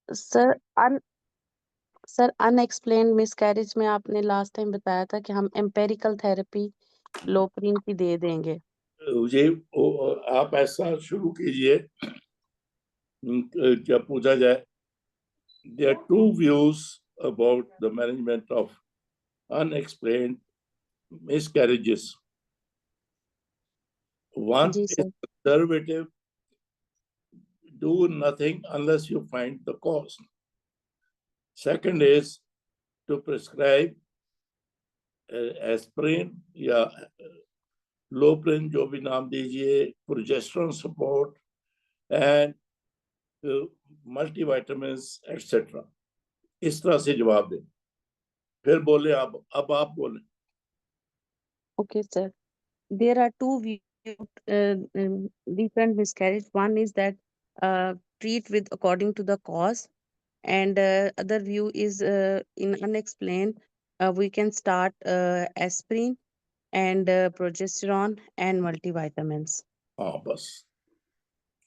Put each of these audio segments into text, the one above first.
Sir अन sir unexplained miscarriage में आपने last time बताया था कि हम एम्पेरिकल थेरेपी लोप्रिन की दे देंगे। ये आप ऐसा शुरू कीजिए, जब पूछा जाए there are two views about the management of unexplained miscarriages. One जी is sir. conservative, do nothing unless you find the cause. Second is to prescribe aspirin या लोप्रिन, जो भी नाम दीजिए, progesterone support and multivitamins etcetera. इस तरह से जवाब दें। फिर बोले अब आप बोले। Okay, sir. There are two different miscarriage. One is that treat with according to the cause, and other view is in unexplained. We can start aspirin and progesterone and multivitamins. हाँ, बस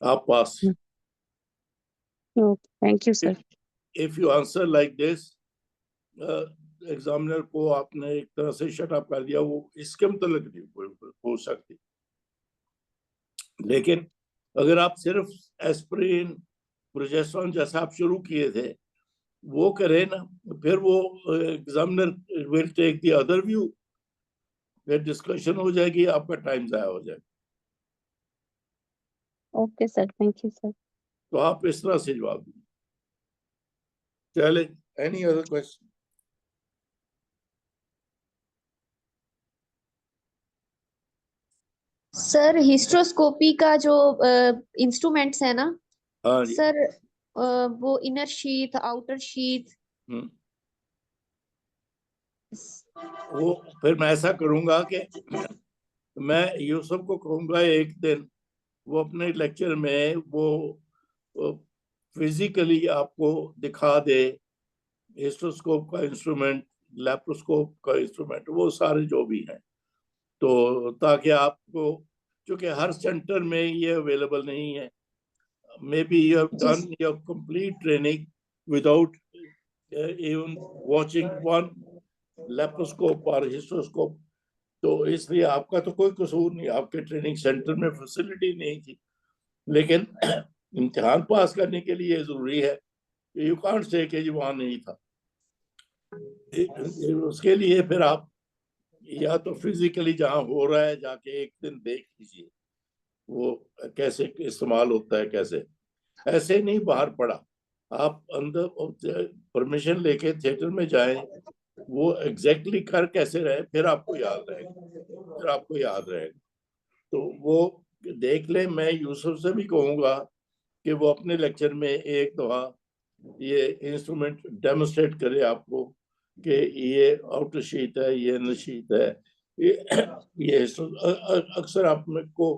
आप पास। No, thank you, sir. If you answer like this, examiner को आपने एक तरह से shut up कर दिया, वो इसके मतलब नहीं हो सकती। लेकिन अगर आप सिर्फ एस्पिरिन, प्रोजेस्टेरोन जैसा आप शुरू किए थे वो करें ना, फिर वो examiner will take the other view, फिर डिस्कशन हो जाएगी, आपका टाइम जाया हो जाएगा। Okay, sir. Thank you, sir. तो आप इस तरह से जवाब दीजिए। चले, any other question? Sir hysteroscopy का जो इंस्ट्रूमेंट्स है ना हाँ जी। सर, वो इनर शीथ, आउटर शीथ। वो फिर मैं ऐसा करूंगा कि मैं यूसुफ को कहूंगा एक दिन वो अपने लेक्चर में वो फिजिकली आपको दिखा दे, हिस्ट्रोस्कोप का इंस्ट्रूमेंट, लैप्रोस्कोप का इंस्ट्रूमेंट, वो सारे जो भी हैं, तो ताकि आपको, क्योंकि हर सेंटर में ये अवेलेबल नहीं है। May be you have done your complete training without even watching one laparoscope और हिस्ट्रोस्कोप, तो इसलिए आपका तो कोई कसूर नहीं, आपके ट्रेनिंग सेंटर में फैसिलिटी नहीं थी। लेकिन इम्तिहान पास करने के लिए जरूरी है, यू कांट से कि जी वहां नहीं था। उसके लिए फिर आप या तो फिजिकली जहां हो रहा है जाके एक दिन देख लीजिए वो कैसे इस्तेमाल होता है, कैसे, ऐसे नहीं बाहर पड़ा। आप अंदर परमिशन लेके थिएटर में जाएं, वो एग्जैक्टली कर कैसे रहे, फिर आपको याद रहेगा, तो वो देख ले। मैं यूसुफ से भी कहूंगा कि वो अपने लेक्चर में एक दफा ये इंस्ट्रूमेंट डेमोन्स्ट्रेट करे आपको कि ये आउटर शीट है, ये इनर शीट है। ये अक्सर आप को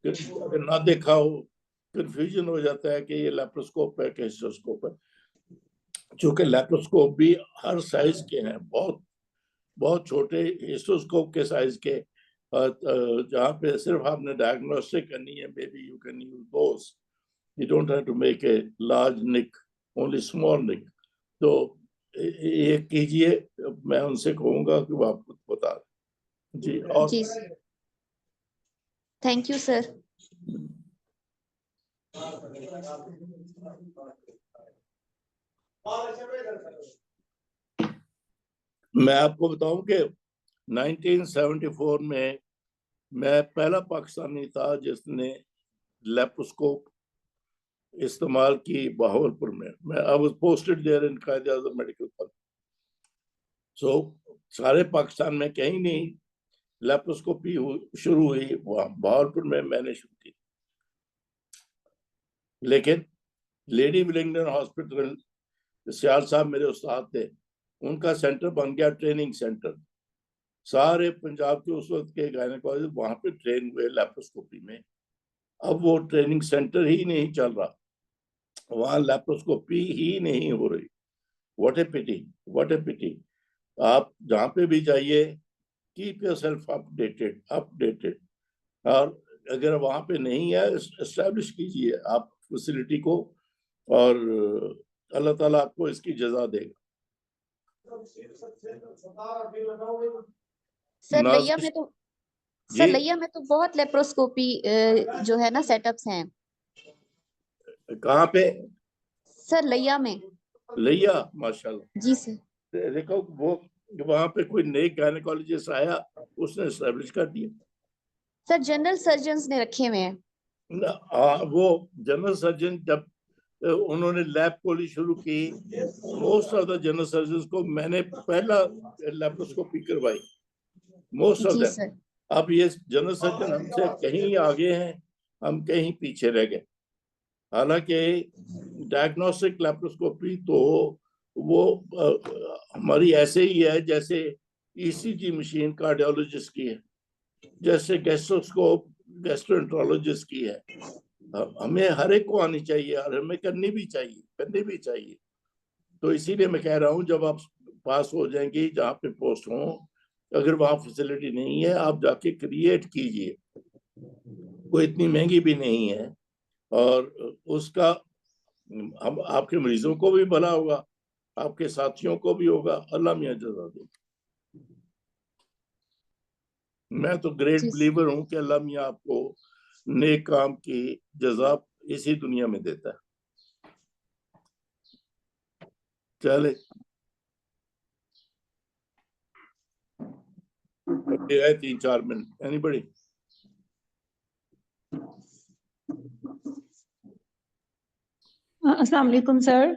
अगर ना देखा हो, कंफ्यूजन हो जाता है कि ये लैप्रोस्कोप है कि हिस्ट्रोस्कोप है, चूंकि लैप्रोस्कोप भी हर साइज के हैं, बहुत बहुत छोटे हिस्ट्रोस्कोप के साइज के, जहाँ पे सिर्फ आपने डायग्नोस्टिक करनी है, maybe you can use those. You don't have to make a large nick, only small nick. तो ये कीजिए, मैं उनसे कहूंगा कि वो आपको बता दें। जी, और जी थैंक यू सर। मैं आपको बताऊं कि 1974 में मैं पहला पाकिस्तानी था जिसने लैप्रोस्कोप इस्तेमाल की बहावलपुर में। मैं I was posted there in Quaid-e-Azam medical college. So सारे पाकिस्तान में कहीं नहीं लैप्रोस्कोपी शुरू हुई, वहां बहावलपुर में मैंने शुरू की। लेकिन लेडी विलिंगडन हॉस्पिटल, सियाल साहब मेरे उस्ताद थे, उनका सेंटर बन गया ट्रेनिंग सेंटर। सारे पंजाब के उस वक्त के गायनेकोलॉजिस्ट वहां पे ट्रेन हुए लैप्रोस्कोपी में। अब वो ट्रेनिंग सेंटर ही नहीं चल रहा, वहां लैप्रोस्कोपी ही नहीं हो रही। What a pity, what a pity. आप जहाँ पे भी जाइए, कीप योरसेल्फ अपडेटेड। और अगर वहां पे नहीं है, एस्टैब्लिश कीजिए आप फैसिलिटी को, और अल्लाह ताला आपको इसकी जजा देगा। सर लैया नाज़िश में तो जी, सर लैया में तो बहुत लेप्रोस्कोपी जो है ना सेटअप्स हैं कहाँ पे? सर लैया में। लिया, माशाल्लाह। जी सर। देखो वो वहां पे कोई नई गायनेकोलॉजिस्ट आया, उसने एस्टेब्लिश कर दिया। सर जनरल सर्जन्स ने रखे हुए हैं। वो जनरल सर्जन जब उन्होंने लैब खोली शुरू की, most of the general surgeon को मैंने पहला लेप्रोस्कोपी करवाई, मोस्ट ऑफ जी देम। सर। अब ये जनरल सर्जन हमसे कहीं आगे हैं, हम कहीं पीछे रह गए। हालांकि डायग्नोस्टिक लेप्रोस्कोपी तो वो हमारी ऐसे ही है जैसे ईसीजी मशीन कार्डियोलॉजिस्ट की है, जैसे गैस्ट्रोस्कोप गैस्ट्रोएंटरोलॉजिस्ट की है। हमें हर एक को आनी चाहिए और हमें करनी भी चाहिए। तो इसीलिए मैं कह रहा हूँ, जब आप पास हो जाएंगे जहाँ पे पोस्ट हो, अगर वहाँ फैसिलिटी नहीं है, आप जाके क्रिएट कीजिए। कोई इतनी महंगी भी नहीं है, और उसका हम आपके मरीजों को भी भला होगा, आपके साथियों को भी होगा। अल्लाह मियां जज़ा दे। मैं तो ग्रेट जी बिलीवर हूँ कि अल्लाह मियां आपको नेक काम की जज़ा इसी दुनिया में देता है। चले है 3-4 मिनट। एनीबॉडी? अस्सलाम वालेकुम सर।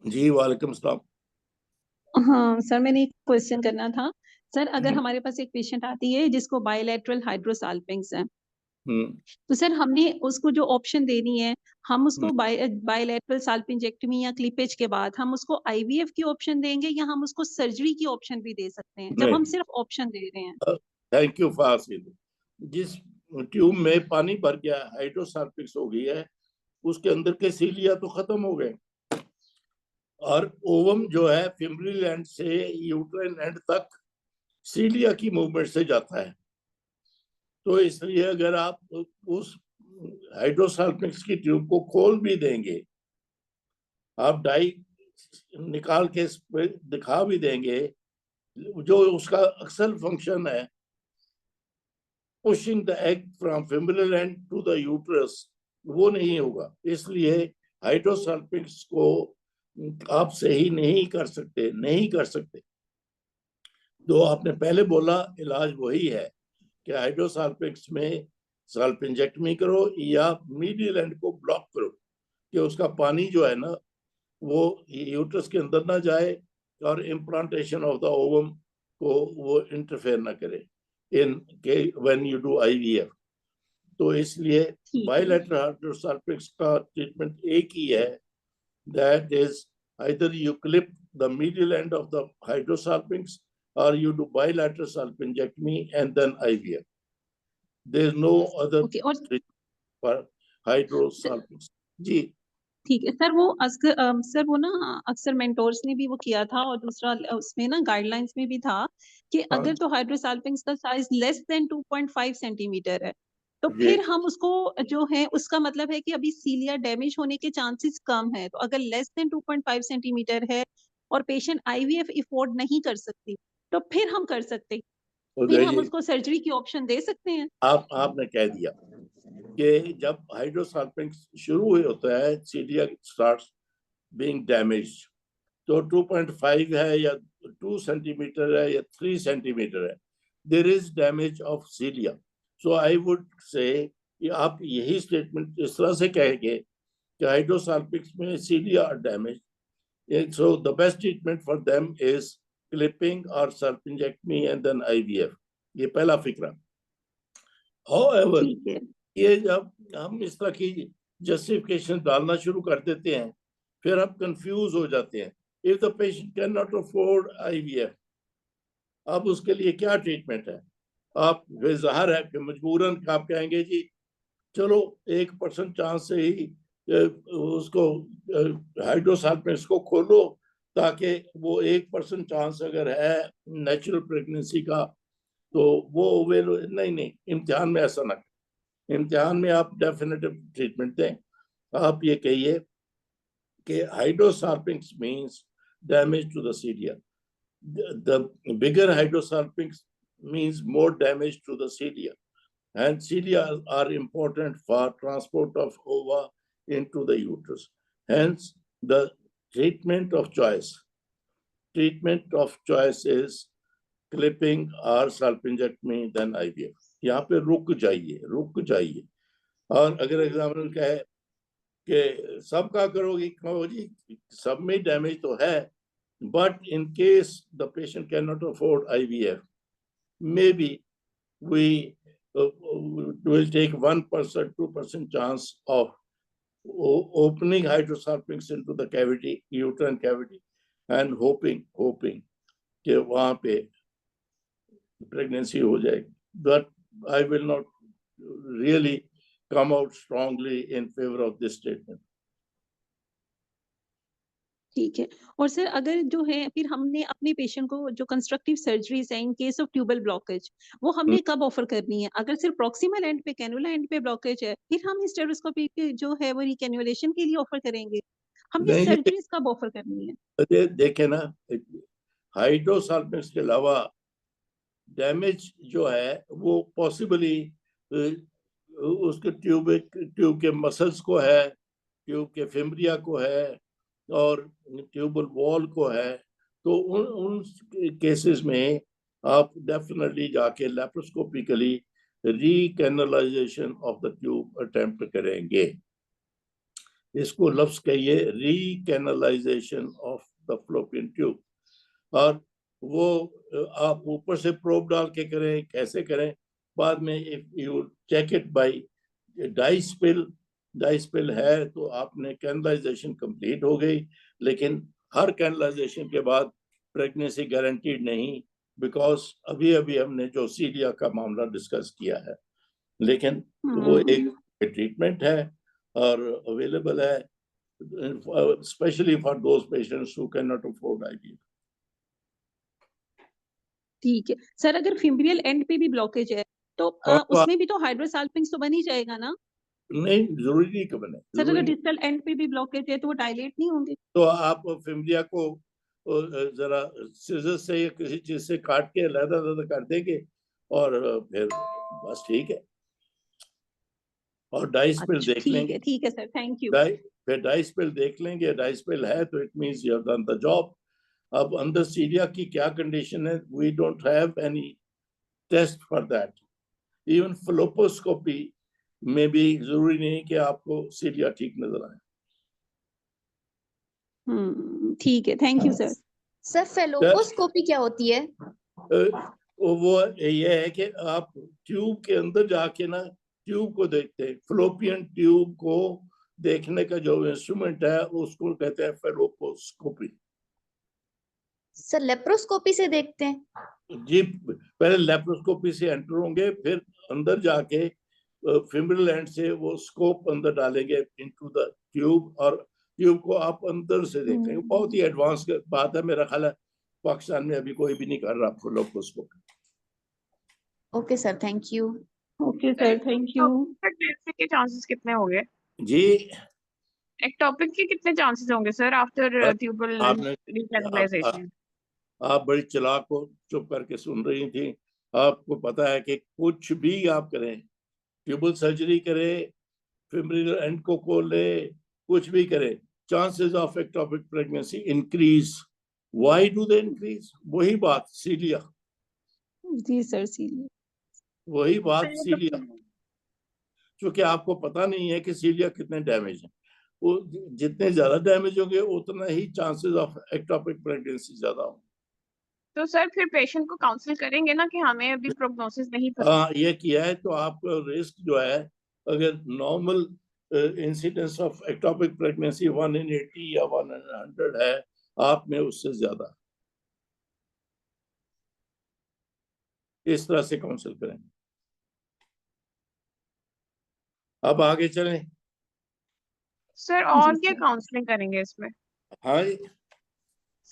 जी वालेकुम सलाम। हाँ सर, मैंने एक क्वेश्चन करना था। सर अगर हमारे पास एक पेशेंट आती है जिसको बायलैटरल हाइड्रोसाल्पिंग्स है, तो सर हमने उसको जो ऑप्शन देनी है, हम उसको बायलैटरल साल्पिंजेक्टमी या क्लीपेज के बाद हम उसको आईवीएफ की ऑप्शन देंगे या हम उसको सर्जरी की ऑप्शन भी दे सकते हैं, जब हम सिर्फ ऑप्शन दे रहे हैं? Thank you for asking. जिस ट्यूब में पानी भर गया, हाइड्रोसाल्पिंग्स हो गई है, उसके अंदर के सीलिया तो खत्म हो गए, और ओवम जो है फिम्ब्रिल एंड से यूट्राइन एंड तक सीलिया की मूवमेंट से जाता है। तो इसलिए अगर आप उस हाइड्रोसाल्पिंग्स की ट्यूब को खोल भी देंगे, आप डाई निकाल के दिखा भी देंगे, जो उसका अक्सर फंक्शन है pushing the egg from fimbrial end to the uterus, वो नहीं होगा। इसलिए हाइड्रोसाल्पिंग्स को आप सही नहीं कर सकते। जो आपने पहले बोला, इलाज वही है कि हाइड्रोसाल्पिंग्स में साल्पिंजेक्टमी करो या मीडियल एंड को ब्लॉक करो, कि उसका पानी जो है ना वो यूट्रस के अंदर ना जाए और इम्प्लांटेशन ऑफ द ओवम को वो इंटरफेयर ना करे इन के व्हेन यू डू आईवीएफ। तो इसलिए बायलैटरल हाइड्रोसाल्पिंग्स का ट्रीटमेंट एक ही है, that is either you clip the middle end of the hydrosalpinx or you do bilateral salpingectomy and then IVF. There is no other treatment for hydrosalpinx. जी ठीक है sir. वो sir वो ना अक्सर मेंटोर्स ने भी वो किया था, और दूसरा उसमें ना गाइडलाइंस में भी था कि अगर तो हाइड्रोसाल्पिंग्स का साइज लेस देन 2.5 सेंटीमीटर है, तो फिर हम उसको जो है, उसका मतलब है कि अभी सीलिया डैमेज होने के चांसेस कम है। तो अगर लेस देन 2.5 सेंटीमीटर है और पेशेंट आईवीएफ अफोर्ड नहीं कर सकती, तो फिर हम कर सकते, फिर हम उसको सर्जरी की ऑप्शन दे सकते हैं। आपने कह दिया कि जब हाइड्रोसाल्पिंग्स शुरू हुए होता है, सीलिया स्टार्ट्स बीइंग डैमेज्ड, तो 2.5 है या 2 सेंटीमीटर है या 3 सेंटीमीटर है, there is damage of cilia. So I would say आप यही स्टेटमेंट इस तरह से कहेंगे कि हाइड्रोसाल्पिंग्स में cilia are damage, so the best treatment for them is clipping or salpingectomy and then IVF. ये पहला फिक्रा। However, ये जब हम इस तरह की जस्टिफिकेशन डालना शुरू कर देते हैं, फिर हम कंफ्यूज हो जाते हैं। If the patient cannot afford IVF, अब उसके लिए क्या ट्रीटमेंट है? आप ज़ाहिर है कि मजबूरन आप कहेंगे जी चलो 1% चांस से ही उसको हाइड्रोसाल्पिंग्स को खोलो, ताकि वो 1% चांस अगर है नेचुरल प्रेगनेंसी का तो वो नहीं, इम्तिहान में ऐसा ना करें। इम्तिहान में आप डेफिनेटिव ट्रीटमेंट दें। आप ये कहिए कि hydrosalpinx means damage to the cilia. The bigger hydrosalpinx means more damage to the cilia, and cilia are important for transport of ova into the uterus. Hence, the treatment of choice is clipping or salpingectomy than IVF. यहाँ पे रुक जाइए. और अगर examiner कहे कि सबका करोगी, कहो जी सब में डैमेज तो है, but in case the patient cannot afford IVF, maybe we will take 1%, 2% chance of opening hydrosalpinx into the cavity, uterine cavity, and hoping कि वहां पे pregnancy हो जाएगी. But I will not really come out strongly in favor of this statement. ठीक है. और sir अगर जो है फिर हमने अपने पेशेंट को जो कंस्ट्रक्टिव सर्जरीज है in case of tubal blockage वो हमने कब ऑफर करनी है? अगर सिर्फ प्रॉक्सिमल एंड पे कैनुला एंड पे ब्लॉकेज है फिर हम स्टेरोस्कोपी जो है वो रिकैन्युलेशन के लिए ऑफर करेंगे. हमने नहीं, सर्जरीज कब ऑफर करनी है? देखे ना, हाइड्रोसाल्पिंक्स के अलावा डैमेज जो है वो पॉसिबली उसके ट्यूब के मसल्स को है, ट्यूब के फेम्ब्रिया को है और ट्यूबल वॉल को है. तो उन केसेस में आप डेफिनेटली जाके laparoscopically recanalization of the tube attempt करेंगे. इसको लफ्ज कहिए recanalization of the fallopian tube. और वो आप ऊपर से प्रोब डाल के करें, कैसे करें बाद में. If you check it by dye spill है तो आपने कैनलाइजेशन कंप्लीट हो गई. लेकिन हर कैनलाइजेशन के बाद प्रेगनेंसी गारंटीड नहीं, बिकॉज अभी हमने जो सीलिया का मामला डिस्कस किया है. लेकिन वो एक ट्रीटमेंट है और अवेलेबल है, specially for those patients who can not afford IVF. ठीक है सर. अगर फिम्ब्रियल एंड पे भी ब्लॉकेज है तो उसमें भी तो हाइड्रोसाल्पिंक्स तो बन ही जाएगा ना? नहीं, जरूरी नहीं कि बने. सर अगर डिस्टल एंड पे भी ब्लॉकेज है तो वो डायलेट नहीं होंगे? तो आप फिम्ब्रिया को जरा सीजर से या किसी चीज से काट के अलग कर देंगे और फिर बस ठीक है. और डाइस्पिल देख लेंगे. ठीक है सर, थैंक यू. फिर डाइस्पिल देख लेंगे, डाइस्पिल है तो it means you have done the job. अब अंदर सीलिया की क्या कंडीशन है, we don't have any test for that. Even falloposcopy में भी जरूरी नहीं कि आपको सीलिया ठीक नजर आए. ठीक है, थैंक यू सर. सर फेलोपोस्कोपी क्या होती है? वो ये है कि आप ट्यूब के अंदर जाके ना ट्यूब को देखते हैं. फ्लोपियन ट्यूब को देखने का जो इंस्ट्रूमेंट है उसको कहते हैं फेलोपोस्कोपी. सर लेप्रोस्कोपी से देखते हैं? जी, पहले लेप्रोस्कोपी से एंटर होंगे, फिर अंदर जाके फिम्ब्रियल एंड से वो स्कोप अंदर डालेंगे इनटू द ट्यूब और ट्यूब को आप अंदर से देखेंगे. बहुत ही एडवांस बात है. मेरा ख्याल है पाकिस्तान में अभी कोई भी नहीं कर रहा falloposcopy. Okay sir, thank you. Okay sir, thank you. के चांसेस कितने होंगे जी? एक्टोपिक के कितने चांसेस होंगे सर आफ्टर ट्यूबल रिकैनलाइजेशन? आप बड़ी चालाक को चुप करके सुन रही थी. आपको पता है कि कुछ भी आप करें, ट्यूबल सर्जरी करें, फिम्ब्रियल एंड को खोले, कुछ भी करें, chances of ectopic pregnancy increase. Why do they increase? वही बात सीलिया. जी सर, सीलिया. वही बात सीलिया. क्योंकि आपको पता नहीं है कि सीलिया कितने डैमेज है. वो जितने ज्यादा डैमेज होंगे उतना ही चांसेस ऑफ एक्टोपिक प्रेगनेंसी ज्यादा होंगे. तो सर फिर पेशेंट को काउंसिल करेंगे ना कि हमें अभी प्रोग्नोसिस नहीं पता. हाँ, ये किया है तो आपका रिस्क जो है, अगर normal incidence of ectopic pregnancy 1 in 80 या 1 in 100 है, आप में उससे ज्यादा. इस तरह से काउंसिल करेंगे. अब आगे चलें. सर और क्या काउंसलिंग करेंगे इसमें? हाँ,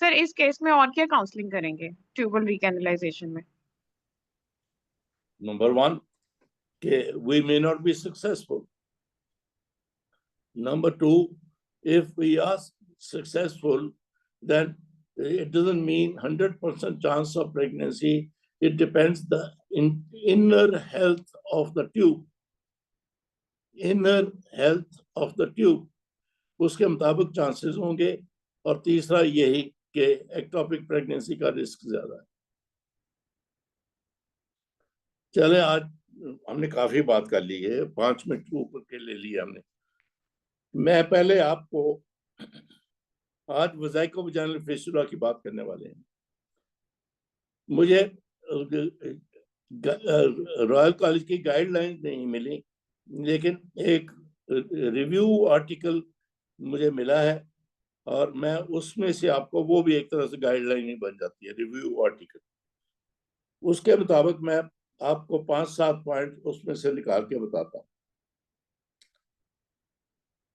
सर इस केस में और क्या काउंसलिंग करेंगे ट्यूबल रिकैनलाइजेशन में? नंबर 1 कि we may not be successful. Number 2, if we ask successful, then it doesn't mean 100% chance of pregnancy. It depends the inner health of the tube. Inner health of the tube. उसके मुताबिक chances होंगे। और तीसरा यही कि ectopic pregnancy का risk ज्यादा है। चले, आज हमने काफी बात कर ली है, 5 मिनट के ऊपर के ले लिए हमने। मैं पहले आपको आज वज़ाइको वजाइनल फिस्टुला की बात करने वाले हैं। मुझे रॉयल कॉलेज की गाइडलाइंस नहीं मिली, लेकिन एक रिव्यू आर्टिकल मुझे मिला है और मैं उसमें से आपको, वो भी एक तरह से गाइडलाइन ही बन जाती है, रिव्यू आर्टिकल। उसके मुताबिक मैं आपको 5-7 पॉइंट उसमें से निकाल के बताता हूँ।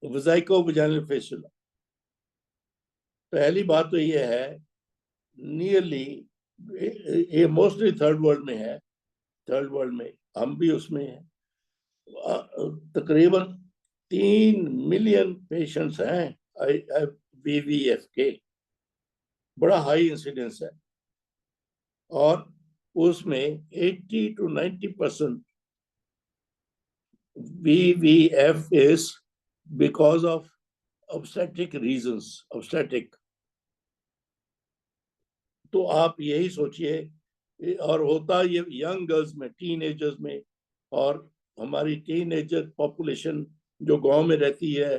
वज़ाइको वजाइनल फिस्टुला, पहली बात तो ये है, नियरली ये मोस्टली थर्ड वर्ल्ड में है, थर्ड वर्ल्ड में हम भी उसमें हैं। तकरीबन 3 मिलियन पेशेंट्स हैं VVF के, बड़ा हाई इंसिडेंस है। और उसमें 80 to 90% VVF is because of obstetric reasons, obstetric। तो आप यही सोचिए, और होता ये यंग गर्ल्स में, टीनेजर्स में, और हमारी टीनेजर पॉपुलेशन जो गांव में रहती है,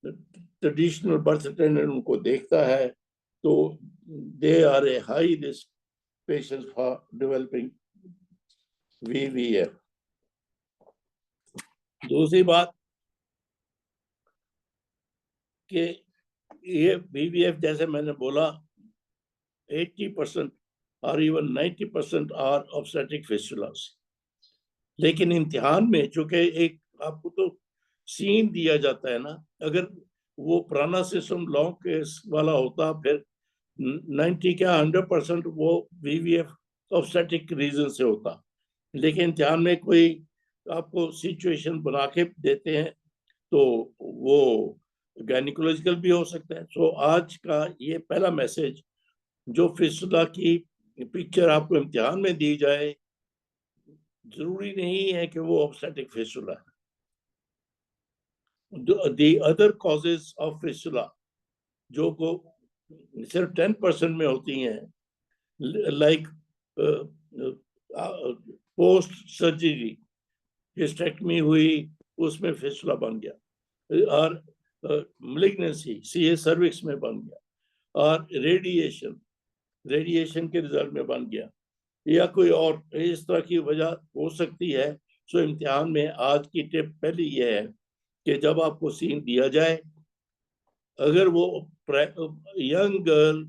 ट्रेडिशनल बर्थ अटेंडेंट उनको देखता है, तो they are a high risk patients for developing VVF। दूसरी बात कि ये VVF, जैसे मैंने बोला, 80% और इवन 90% आर ऑब्स्टेट्रिक फिस्टुलास। लेकिन इम्तिहान में चूंकि एक आपको तो सीन दिया जाता है ना, अगर वो पुराना सिस्टम लॉन्ग केस वाला होता, फिर 90 क्या 100% वो VVF ऑब्स्टेट्रिक रीजन से होता। लेकिन इम्तिहान में कोई आपको सिचुएशन बना के देते हैं, तो वो गायनिकोलॉजिकल भी हो सकता है। सो आज का ये पहला मैसेज, जो फिस्टुला की पिक्चर आपको इम्तिहान में दी जाए, जरूरी नहीं है कि वो ऑब्स्टेट्रिक फिस्टुला है। The other causes of fistula जो को सिर्फ 10% में होती हैं, लाइक पोस्ट सर्जरी हिस्टेक्टमी हुई, उसमें फिस्टुला बन गया, और मैलिग्नेंसी सीए सर्विक्स में बन गया, और रेडिएशन के रिजल्ट में बन गया, या कोई और इस तरह की वजह हो सकती है। सो इम्तिहान में आज की टिप पहली ये है कि जब आपको सीन दिया जाए, अगर वो यंग गर्ल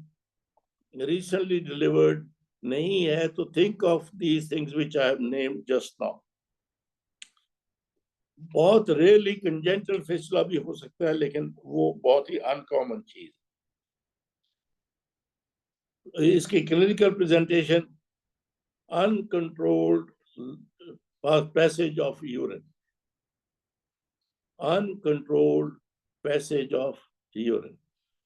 रिसेंटली डिलीवर्ड नहीं है, तो think of these things which I have named just now. बहुत रेयरली कंजेनिटल फिस्टुला भी हो सकता है, लेकिन वो बहुत ही अनकॉमन चीज। इसकी clinical presentation, uncontrolled passage of urine, uncontrolled passage of urine,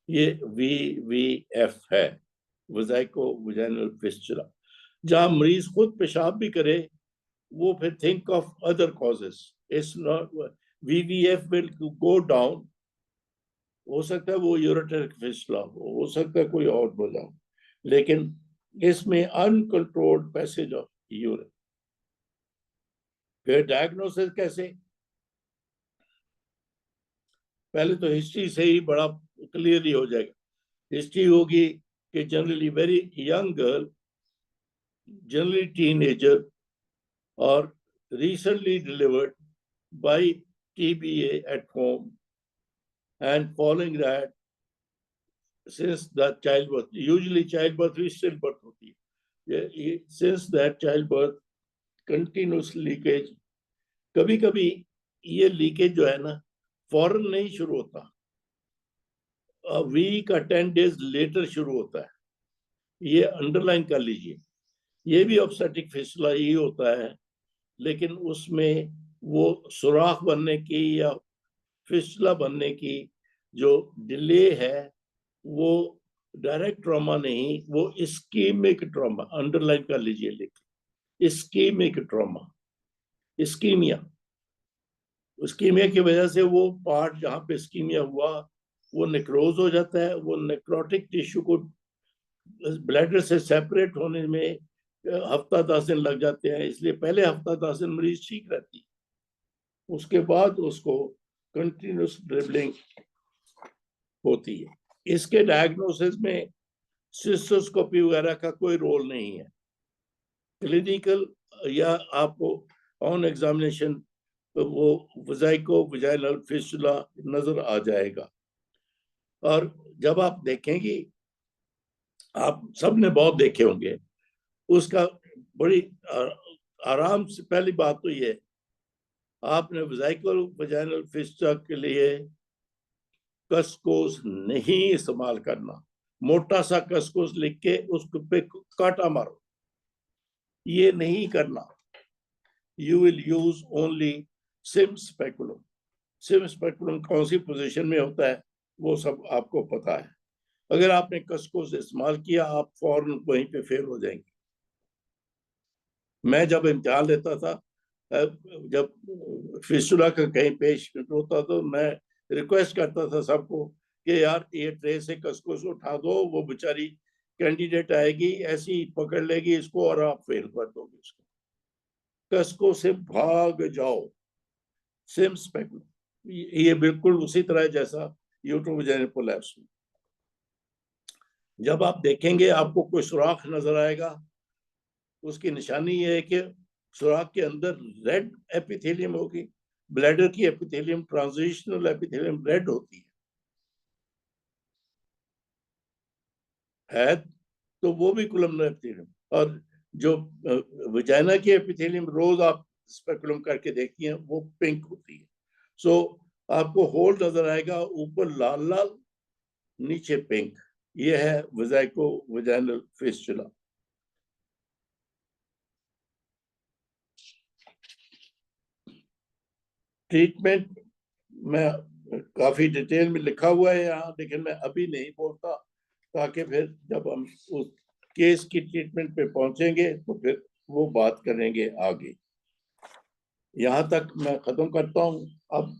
ये VVF है, वज़ाइको वजाइनल फिस्टुला। जहाँ मरीज खुद पेशाब भी करे, वो फिर think of other causes. It's not VVF will go down, हो सकता है वो यूरेटरिक फिस्टुला हो सकता है कोई और वजह हो, लेकिन इसमें अनकंट्रोल्ड पैसेज ऑफ यूरिन। फिर डायग्नोसिस कैसे? पहले तो हिस्ट्री से ही बड़ा क्लियरली हो जाएगा। हिस्ट्री होगी कि generally very young girl, generally teenager, और recently delivered by TBA at home, and following that, since that childbirth, usually childbirth भी stillbirth होती है, since that childbirth, continuous leakage, कभी कभी ये लीकेज जो है ना, फौरन नहीं शुरू होता, वीक का 10 days लेटर शुरू होता है। ये अंडरलाइन कर लीजिए, ये भी ऑब्स्टेट्रिक फिस्टुला ही होता है, लेकिन उसमें वो सुराख बनने की या फिस्टुला बनने की जो डिले है, वो डायरेक्ट ट्रॉमा नहीं, वो इस्कीमिक ट्रॉमा, अंडरलाइन कर लीजिए, लिख, इस्कीमिक ट्रॉमा, इस्कीमिया, इस्कीमिया की वजह से वो पार्ट जहाँ पे इस्कीमिया हुआ वो नेक्रोज हो जाता है। वो नेक्रोटिक टिश्यू को ब्लैडर से सेपरेट होने में हफ्ता 10 दिन लग जाते हैं, इसलिए पहले हफ्ता 10 दिन मरीज ठीक रहती है, उसके बाद उसको कंटिन्यूस ड्रिबलिंग होती है। इसके डायग्नोसिस में सिस्टोस्कोपी वगैरह का कोई रोल नहीं है। क्लिनिकल या आपको ऑन एग्जामिनेशन वो वजाइको वजाइनल फिस्टुला नजर आ जाएगा। और जब आप देखेंगे, आप सबने बहुत देखे होंगे, उसका बड़ी आराम से, पहली बात तो ये, आपने वजाइकल वजाइनल फिस्टुला के लिए कसकोस नहीं इस्तेमाल करना। मोटा सा कसकोस लिख के उसको पे काटा मारो, ये नहीं करना। You will use only SIM speculum. SIM speculum कौन सी पोजीशन में होता है वो सब आपको पता है। अगर आपने कसकोस इस्तेमाल किया, आप फौरन वहीं पे फेल हो जाएंगे। मैं जब इम्तिहान लेता था, जब फिस्टुला का कहीं पेशेंट होता तो मैं रिक्वेस्ट करता था सबको कि यार ये ट्रे से कसकोस उठा दो, वो बेचारी कैंडिडेट आएगी ऐसी पकड़ लेगी इसको और आप फेल कर दोगे उसको। कसको से भाग जाओ। सिम स्पेकुलम ये बिल्कुल उसी तरह जैसा यूट्रोवैजाइनल प्रोलैप्स में। जब आप देखेंगे आपको कोई सुराख नजर आएगा, उसकी निशानी ये है कि सुराख के अंदर रेड एपिथेलियम होगी। ब्लैडर की एपिथेलियम, ट्रांजिशनल एपिथेलियम रेड होती है तो वो भी कोलमनर एपिथेलियम। और जो वजाइना की एपिथेलियम रोज आप स्पेकुलम करके देखती हैं वो पिंक होती है। सो आपको होल नजर आएगा, ऊपर लाल लाल, नीचे पिंक। ये है वजाइको वजाइनल फिस्टुला। ट्रीटमेंट में काफी डिटेल में लिखा हुआ है यहाँ, लेकिन मैं अभी नहीं बोलता, ताकि फिर जब हम उस केस की ट्रीटमेंट पे पहुंचेंगे तो फिर वो बात करेंगे आगे। यहाँ तक मैं खत्म करता हूँ। अब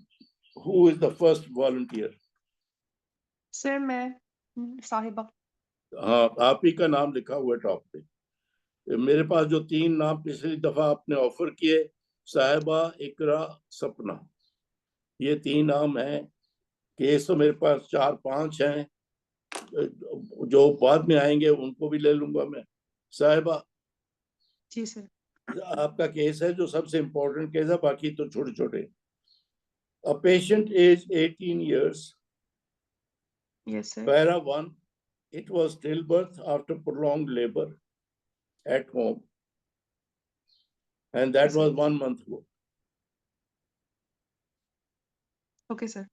who is the first volunteer? Sir मैं साहिबा। हाँ, आप ही का नाम लिखा हुआ है टॉप पे। मेरे पास जो 3 नाम पिछली दफा आपने ऑफर किए, साहिबा, इकरा, सपना, ये 3 नाम हैं। केस तो मेरे पास 4-5 हैं, जो बाद में आएंगे उनको भी ले लूंगा मैं। साहिबा, जी सर। आपका केस है जो सबसे इम्पोर्टेंट केस है, बाकी तो छोटे छोटे। A patient age 18 years. Yes sir. Para 1, it was stillbirth after prolonged labor at home, and that Yes, sir. was 1 month ago. Okay sir.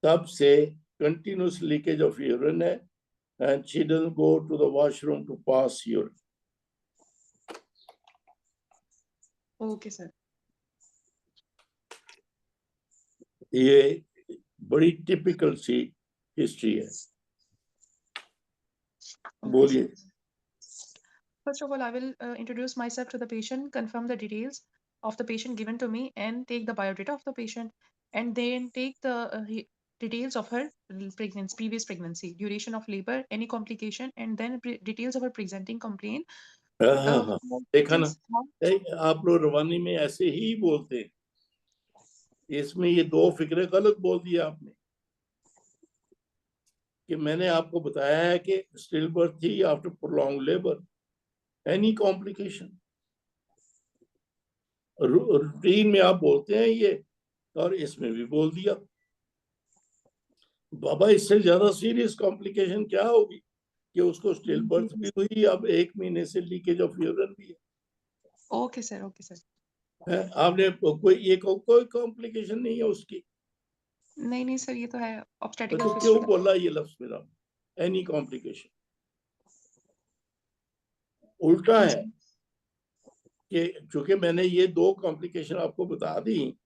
तब से continuous leakage of urine है, and she doesn't go to the washroom to pass urine. Okay sir. ये बड़ी typical सी history है। बोलिए। First of all, I will introduce myself to the patient, confirm the details of the patient given to me, and take the biodata of the patient, and then take the details of her pregnancy, previous pregnancy, duration of labor, any complication, and then details of her presenting complaint. हाँ, देखा ना, आप लोग रवानी में ऐसे ही बोलते हैं, इसमें ये 2 फिक्रे गलत बोल दिया आपने। कि मैंने आपको बताया है कि स्टिल बर्थ थी after prolong labour, any complication. Routine में आप बोलते हैं ये, और इसमें भी बोल दिया। बाबा, इससे ज्यादा सीरियस कॉम्प्लिकेशन क्या होगी कि उसको स्टिल बर्थ भी हुई, अब 1 महीने से लीकेज ऑफ यूरिन भी है। Okay sir, okay sir. आपने कोई कॉम्प्लिकेशन नहीं है उसकी? नहीं नहीं सर, ये तो है ऑब्स्टेट्रिकल तो क्यों फिस्टुला। बोला ये लफ्ज मेरा, एनी कॉम्प्लिकेशन? उल्टा है कि चूंकि मैंने ये 2 कॉम्प्लिकेशन आपको बता दी,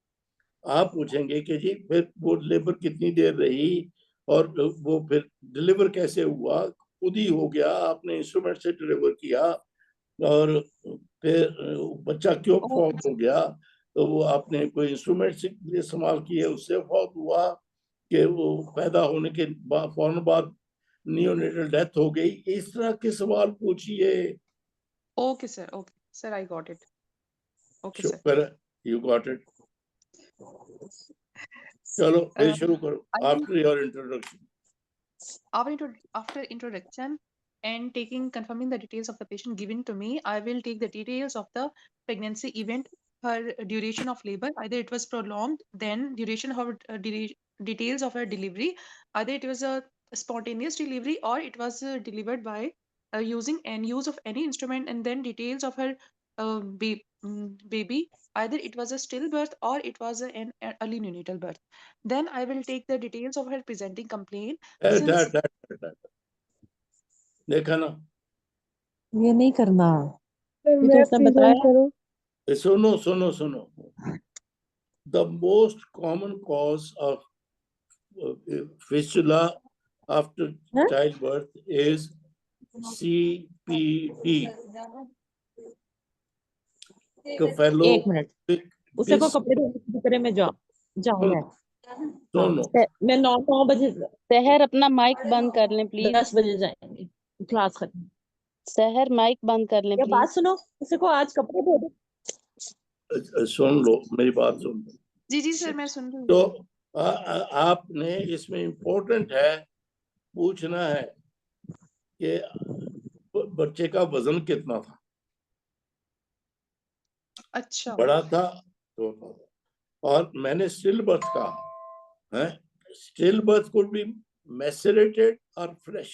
आप पूछेंगे कि जी फिर वो लेबर कितनी देर रही और वो फिर डिलीवर कैसे हुआ, खुद ही हो गया, आपने इंस्ट्रूमेंट से डिलीवर किया, और फिर बच्चा क्यों फॉल्ट हो गया, तो वो आपने कोई इंस्ट्रूमेंट से इस्तेमाल किए, उससे फॉल्ट हुआ कि वो पैदा होने के फौरन बाद नियोनेटल डेथ हो गई। इस तरह के सवाल पूछिए। Okay, sir. Okay, sir, I got it. Okay, sir. शुक्र है, यू गॉट इट। चलो फिर शुरू करो, I will- after your introduction. After introduction and confirming the details of the patient given to me, I will take the details of the pregnancy event, her duration of labor, either it was prolonged, then duration of details of her delivery, either it was a spontaneous delivery or it was delivered by using and use of any instrument, and then details of her baby, either it was a stillbirth or it was an early neonatal birth. Then I will take the details of her presenting complaint. Since देखा ना, ये नहीं करना, ये तो उसने बताया। सुनो सुनो सुनो, the most common cause of fistula after childbirth is CPD. एक मिनट, उसे को कपड़े धोने करे में जाऊँ मैं। सुनो, मैं 9 बजे, सहर अपना माइक बंद कर लें प्लीज। 10 बजे जाएंगे क्लास खत्म। सहर माइक बंद कर लें ये बात प्लीज। सुनो, उसे को आज कपड़े धो दो। सुन लो मेरी बात, सुन लो। जी सर, मैं सुन रही हूँ। तो आपने इसमें इम्पोर्टेंट है पूछना है कि बच्चे का वजन कितना था। अच्छा, बड़ा था, छोटा था। और मैंने स्टिल बर्थ कहा है, still birth could be macerated और फ्रेश।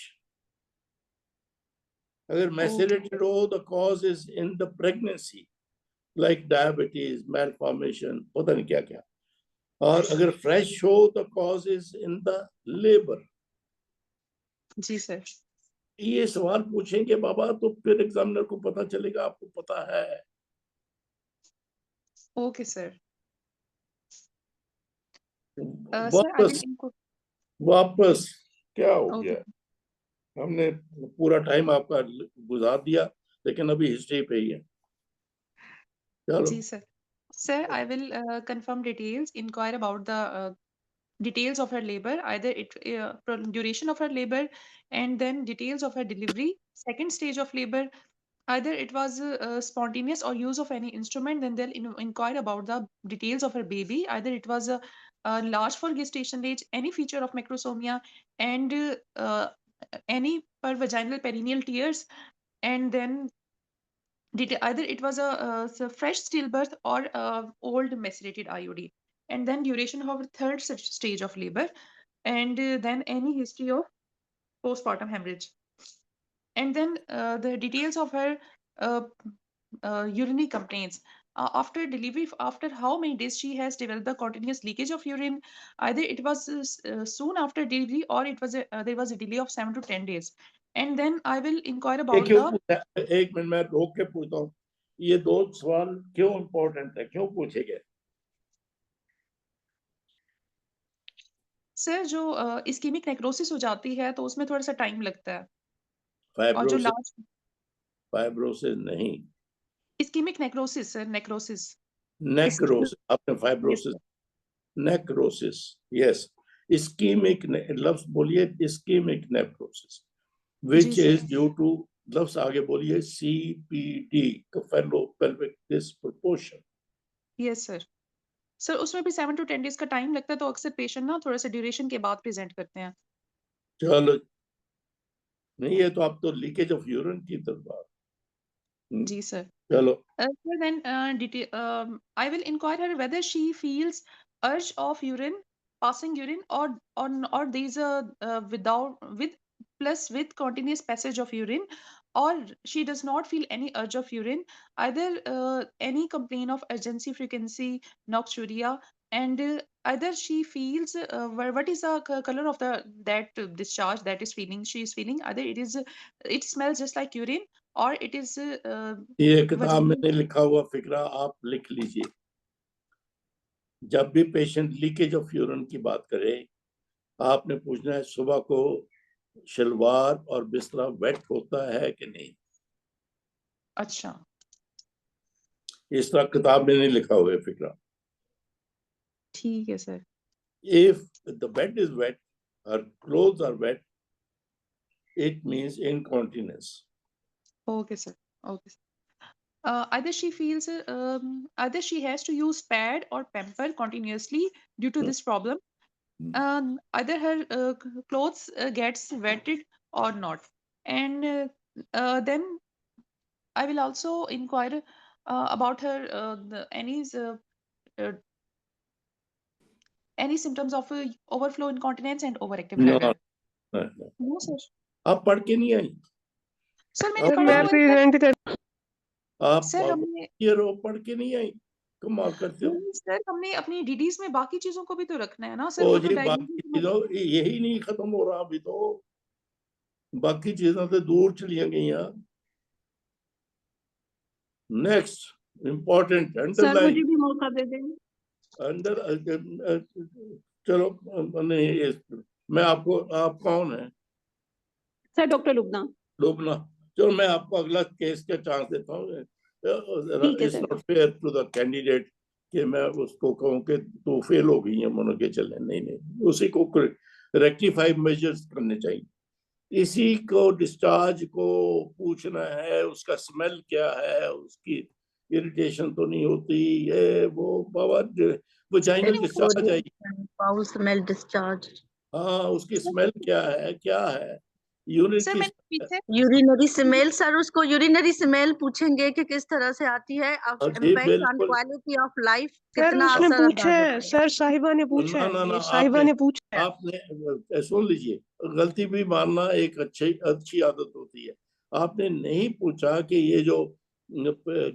अगर मैसेरेटेड हो, the cause is in the pregnancy, like diabetes, malformation, पता नहीं क्या क्या। और अगर फ्रेश हो, the cause is in the labour. जी सर। ये सवाल पूछेंगे बाबा, तो फिर एग्जामिनर को पता चलेगा आपको पता है। Okay sir. वापस क्या हो गया, हमने पूरा टाइम आपका गुजार दिया, लेकिन अभी हिस्ट्री पे ही है। चलो जी sir. Sir, I will confirm details, inquire about the details of her labor, either duration of her labor, and then details of her delivery, second stage of labor, either it was spontaneous or use of any instrument. Then they'll inquire about the details of her baby, either it was a large for gestation age, any feature of macrosomia, and any vaginal perineal tears, and then either it was a fresh stillbirth or old macerated IUD, and then duration of third stage of labor, and then any history of postpartum hemorrhage, and then the details of her urinary complaints. After delivery, after how many days she has developed the continuous leakage of urine, either it was soon after delivery or it was there was a delay of 7 to 10 days. And then I will inquire about एक minute में रोक के पूछता हूँ, ये दो सवाल क्यों इम्पोर्टेंट है, क्यों पूछे गए? सर, जो इस्कीमिक नेक्रोसिस हो जाती है तो उसमें थोड़ा सा टाइम लगता है। और जो फाइब्रोसिस नहीं, ischaemic necrosis sir, necrosis. Necrosis, आपने फाइब्रोसिस, नेक्रोसिस, यस, इस्कीमिक लफ्ज बोलिए, ischaemic necrosis which is due to, लफ्ज आगे बोलिए, CPD, cephalopelvic disproportion। Yes sir. Sir उसमें भी 7 to 10 डेज का टाइम लगता है, तो अक्सर पेशेंट ना थोड़ा सा ड्यूरेशन के बाद प्रेजेंट करते हैं। चलो नहीं, ये तो आप तो लीकेज ऑफ यूरिन की तरफ बात। जी सर। चलो Sir, then I will inquire her whether she feels urge of urine, passing urine, or there is a with continuous passage of urine, or she does not feel any urge of urine, either any complaint of urgency frequency, nocturia, and either she feels what is the color of that discharge that is feeling she is feeling, either it smells just like urine, or it is ये किताब में लिखा हुआ फिक्रा आप लिख लीजिए। जब भी पेशेंट लीकेज ऑफ यूरिन की बात करे आपने पूछना है सुबह को शलवार और बिस्तरा वेट होता है कि नहीं। अच्छा, इस तरह किताब में नहीं लिखा हुआ है फिक्रा। ठीक है sir. If the bed is wet, her clothes are wet, it means incontinence. Okay, sir. Okay, sir. Either she feels, either she has to use pad or pamper continuously due to this problem. Either her clothes gets wetted or not. And then I will also inquire about her uh, any symptoms of overflow incontinence and overactive No, bladder. no. No, sir. आप पढ़ के नहीं आई। Sir मैंने अब पढ़ा मैं हुआ है सर। प्रेजेंट कर आप सर हमने volunteer हो, पढ़ के नहीं आई, कमाल करते हो। नहीं, सर हमने अपनी डीडीज में बाकी चीजों को भी तो रखना है ना सर। ओ वो तो जी, diagnosis बाकी में- चीजों यही नहीं खत्म हो रहा अभी तो, बाकी चीजें तो दूर चली गई हैं। नेक्स्ट इम्पोर्टेंट सर मुझे अंडरलाइन भी मौका दे दें। अंडर चलो नहीं, मैं आपको, आप कौन है? Sir doctor Lubna. लुबना। चलो मैं आपको अगला केस का चांस देता हूँ। ठीक है it's sir. Not fair to the candidate कि मैं उसको कहूँ कि तू फेल हो गई है मन के चले, नहीं नहीं, उसी को रेक्टिफाई मेजर्स करने चाहिए। इसी को डिस्चार्ज को पूछना है, उसका स्मेल क्या है, उसकी इरिटेशन तो नहीं होती है, वो बाबा वजाइनल डिस्चार्ज है, फाउल स्मेल डिस्चार्ज, हाँ उसकी स्मेल क्या है यूरिन सर की मैंने पीछे यूरिनरी स्मेल। सर उसको यूरिनरी स्मेल पूछेंगे कि किस तरह से आती है, जी इम्पैक्ट ऑन बिल्कुल। क्वालिटी ऑफ लाइफ, सर कितना उसने असर पूछा अंदाज है, होता है। सर साहिबा ने पूछा ना है, ना ये साहिबा ने पूछा है। आपने सुन लीजिए, गलती भी मानना एक अच्छी आदत होती है। आपने नहीं पूछा कि ये जो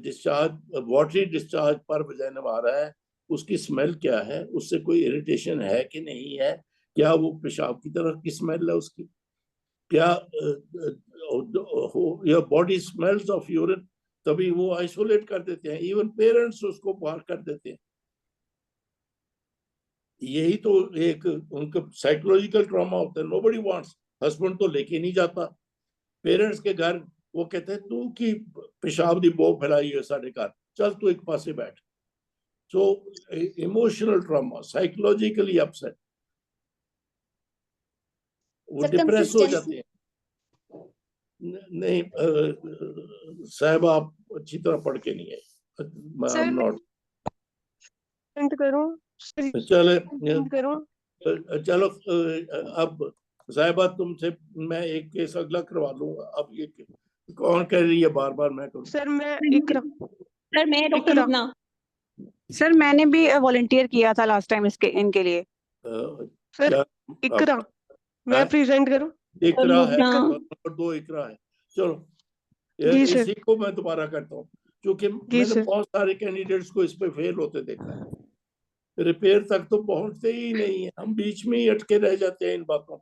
डिस्चार्ज वाटरी डिस्चार्ज पर वजाइना आ रहा है उसकी स्मेल क्या है, उससे कोई इरिटेशन है कि नहीं है, क्या वो पेशाब की तरह की स्मेल है उसकी, क्या your body smells of urine, तभी वो आइसोलेट कर देते हैं, इवन पेरेंट्स उसको बाहर कर देते हैं। यही तो एक उनका साइकोलॉजिकल ट्रॉमा होता है। नोबडी वांट्स, हस्बैंड तो लेके नहीं जाता पेरेंट्स के घर, वो कहते हैं तू की पेशाब दी बो फैलाई है साढ़े घर, चल तू एक पासे बैठ। So emotional trauma, psychologically upset, वो डिप्रेस हो जाते हैं। नहीं साहब आप अच्छी तरह पढ़ के नहीं है, सर नॉट करूं चले करूं। चलो अब साहिबा तुमसे मैं एक केस अगला करवा लूंगा। अब ये कौन कह रही है बार बार मैं करूं? सर मैं इकरा। सर मैं डॉक्टर इकरा। लुबना। सर मैंने भी वॉलंटियर किया था लास्ट टाइम इसके इनके लिए। सर क्या इकरा, है? मैं प्रेजेंट करूं। इकरा है, लुबना। नंबर 2 इकरा है। चलो जी सर। इसी को मैं दोबारा करता हूँ, क्योंकि जी मैंने सर। बहुत सारे कैंडिडेट्स को इस पे फेल होते देखा है। रिपेयर तक तो पहुंचते ही नहीं है, हम बीच में ही अटके रह जाते हैं इन बातों,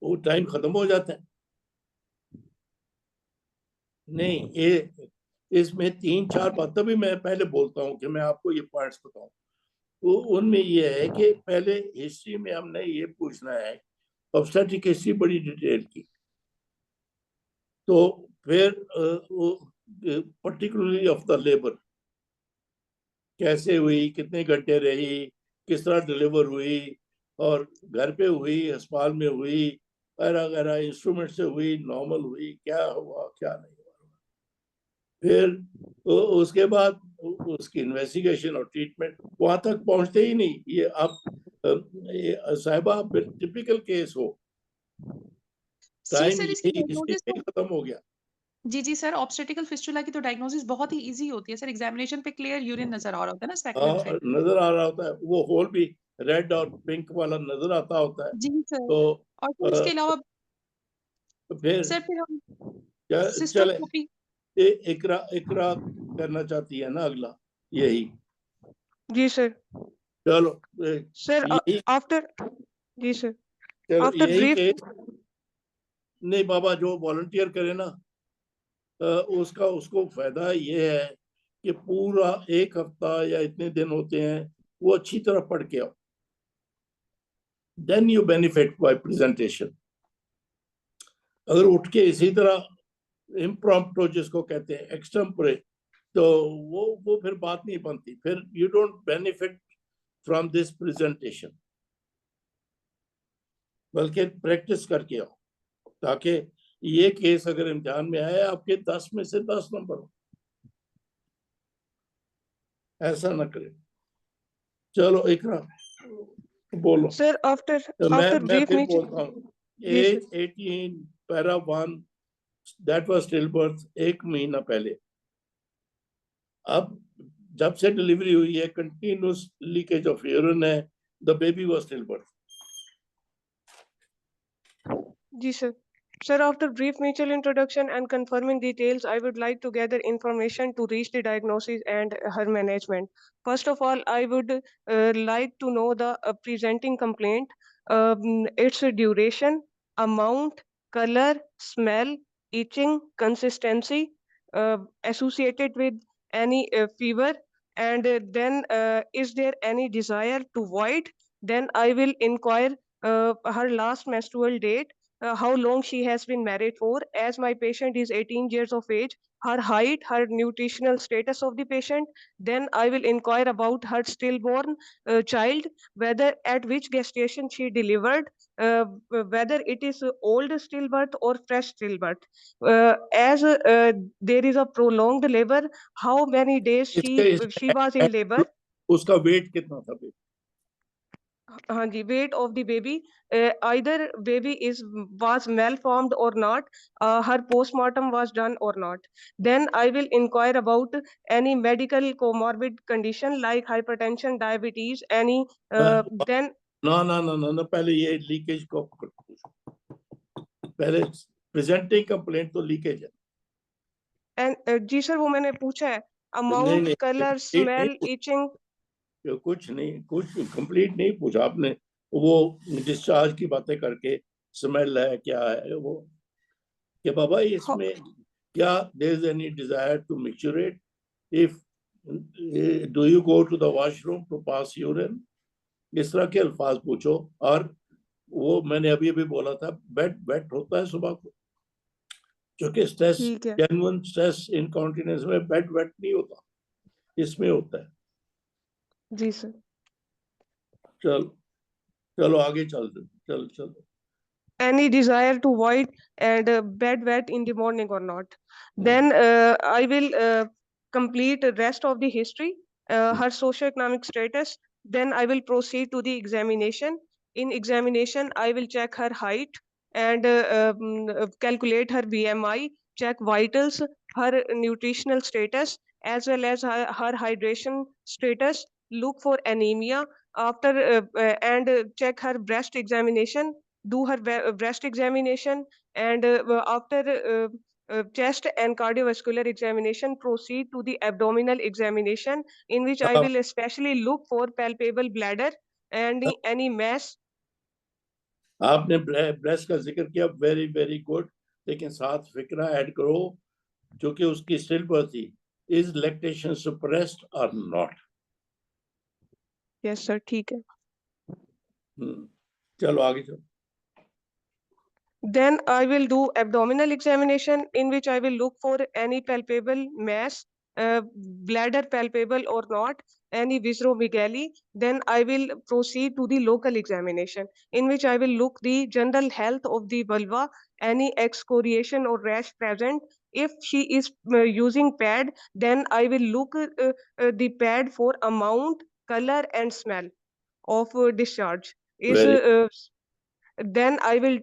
वो टाइम खत्म हो जाता है। नहीं ये इसमें 3-4 बात तभी मैं पहले बोलता हूँ कि मैं आपको ये पॉइंट्स बताऊं। तो उनमें ये है कि पहले हिस्ट्री में हमने ये पूछना है, ऑब्स्टेट्रिक हिस्ट्री बड़ी डिटेल की, तो फिर पर्टिकुलरली ऑफ द लेबर, कैसे हुई, कितने घंटे रही, किस तरह डिलीवर हुई, और घर पे हुई, अस्पताल में हुई, वगैरह इंस्ट्रूमेंट से हुई, नॉर्मल हुई, क्या हुआ क्या नहीं हुआ। फिर उसके बाद उसकी इन्वेस्टिगेशन और ट्रीटमेंट, वहां तक पहुंचते ही नहीं। ये आप साहिबा टिपिकल केस हो, जी टाइम सर इसकी हिस्ट्री डायग्नोसिस में खत्म हो गया। जी सर ऑब्स्टेटिकल फिस्टुला की तो डायग्नोसिस बहुत ही इजी होती है सर। एग्जामिनेशन पे क्लियर यूरिन नजर आ रहा होता है ना स्पेकुलम से। नजर आ रहा होता है, वो होल भी रेड और पिंक वाला नजर आता होता है। जी सर। तो और फिर इसके अलावा फिर सर फिर हम चले सिस्टोस्कोपी। इकरा करना चाहती है ना अगला, यही जी सर। चलो सर यही आफ्टर। जी सर। चलो आफ्टर यही ब्रीफ। केस नहीं बाबा, जो वॉलंटियर करे ना उसका उसको फायदा ये है कि पूरा एक हफ्ता या इतने दिन होते हैं वो अच्छी तरह पढ़ के आओ। then you benefit by presentation. अगर उठ के इसी तरह impromptu जिसको कहते हैं extempore, तो वो फिर बात नहीं बनती, फिर you don't benefit from this presentation. बल्कि प्रैक्टिस करके आओ, ताकि ये केस अगर इम्तिहान में आए आपके 10 में से 10 नंबर हो। ऐसा ना करें। चलो इकरा बोलो। सर आफ्टर मैं brief फिर meeting, बोलता हूँ, as 18 para 1 that was still birth, 1 महीना पहले। अब जब से डिलीवरी हुई है कंटिन्यूस लीकेज ऑफ यूरिन है, the baby was still birth. जी sir. Sir, after brief mutual introduction and confirming details, I would like to gather information to reach the diagnosis and her management. First of all, I would like to know the presenting complaint, its duration, amount, color, smell, itching, consistency, associated with any fever, and then is there any desire to void? Then I will inquire her last menstrual date, how long she has been married for, as my patient is 18 years of age, her height, her nutritional status of the patient. Then I will inquire about her stillborn child, whether at which gestation she delivered, whether it is old stillbirth or fresh stillbirth. As there is a prolonged labor, how many days she was in labor. उसका wait कितना था baby? हाँ जी, weight of the baby, either baby was malformed or not, her postmortem was done or not. Then I will inquire about any medical comorbid condition like hypertension, diabetes, any then ना पहले ये leakage को पहले presenting complaint तो leakage है। and ji sir वो मैंने पूछा है, amount, color, smell, itching, कुछ नहीं, कुछ कंप्लीट नहीं पूछा आपने, वो डिस्चार्ज की बातें करके स्मेल है क्या है वो, कि बाबा इसमें क्या there is any desire to micturate, if do you go to the washroom to pass urine, इस तरह के अल्फाज पूछो। और वो मैंने अभी अभी बोला था, बेड वेट होता है सुबह को, क्योंकि स्ट्रेस, जेन्युइन स्ट्रेस इनकॉन्टिनेंस में बेड वेट नहीं होता, इसमें होता है। जी सर। चलो आगे चल। Any desire to void and bed wet in the morning or not. Then I will complete the rest of the history, her socioeconomic status. Then I will proceed to the examination. In examination, I will check her height and calculate her BMI, check vitals, her nutritional status, as well as her hydration status, look for anemia after and check her breast examination, do her breast examination, and after chest and cardiovascular examination, proceed to the abdominal examination, in which I will especially look for palpable bladder and any mass. आपने breast का जिक्र किया, very very good, लेकिन साथ फिक्रा add करो, जो कि उसकी स्टिल बर्थ थी, इज लैक्टेशन सप्रेस्ड और नॉट? यस सर, ठीक है। चलो आगे चलो। Then I will do abdominal examination, in which I will look for any palpable mass, bladder palpable or not, any visceromegaly. Then I will proceed to the local examination, in which I will look the general health of the vulva, any excoriation or rash present. If she is using pad, then I will look the pad for amount, color, and smell of discharge. Then I will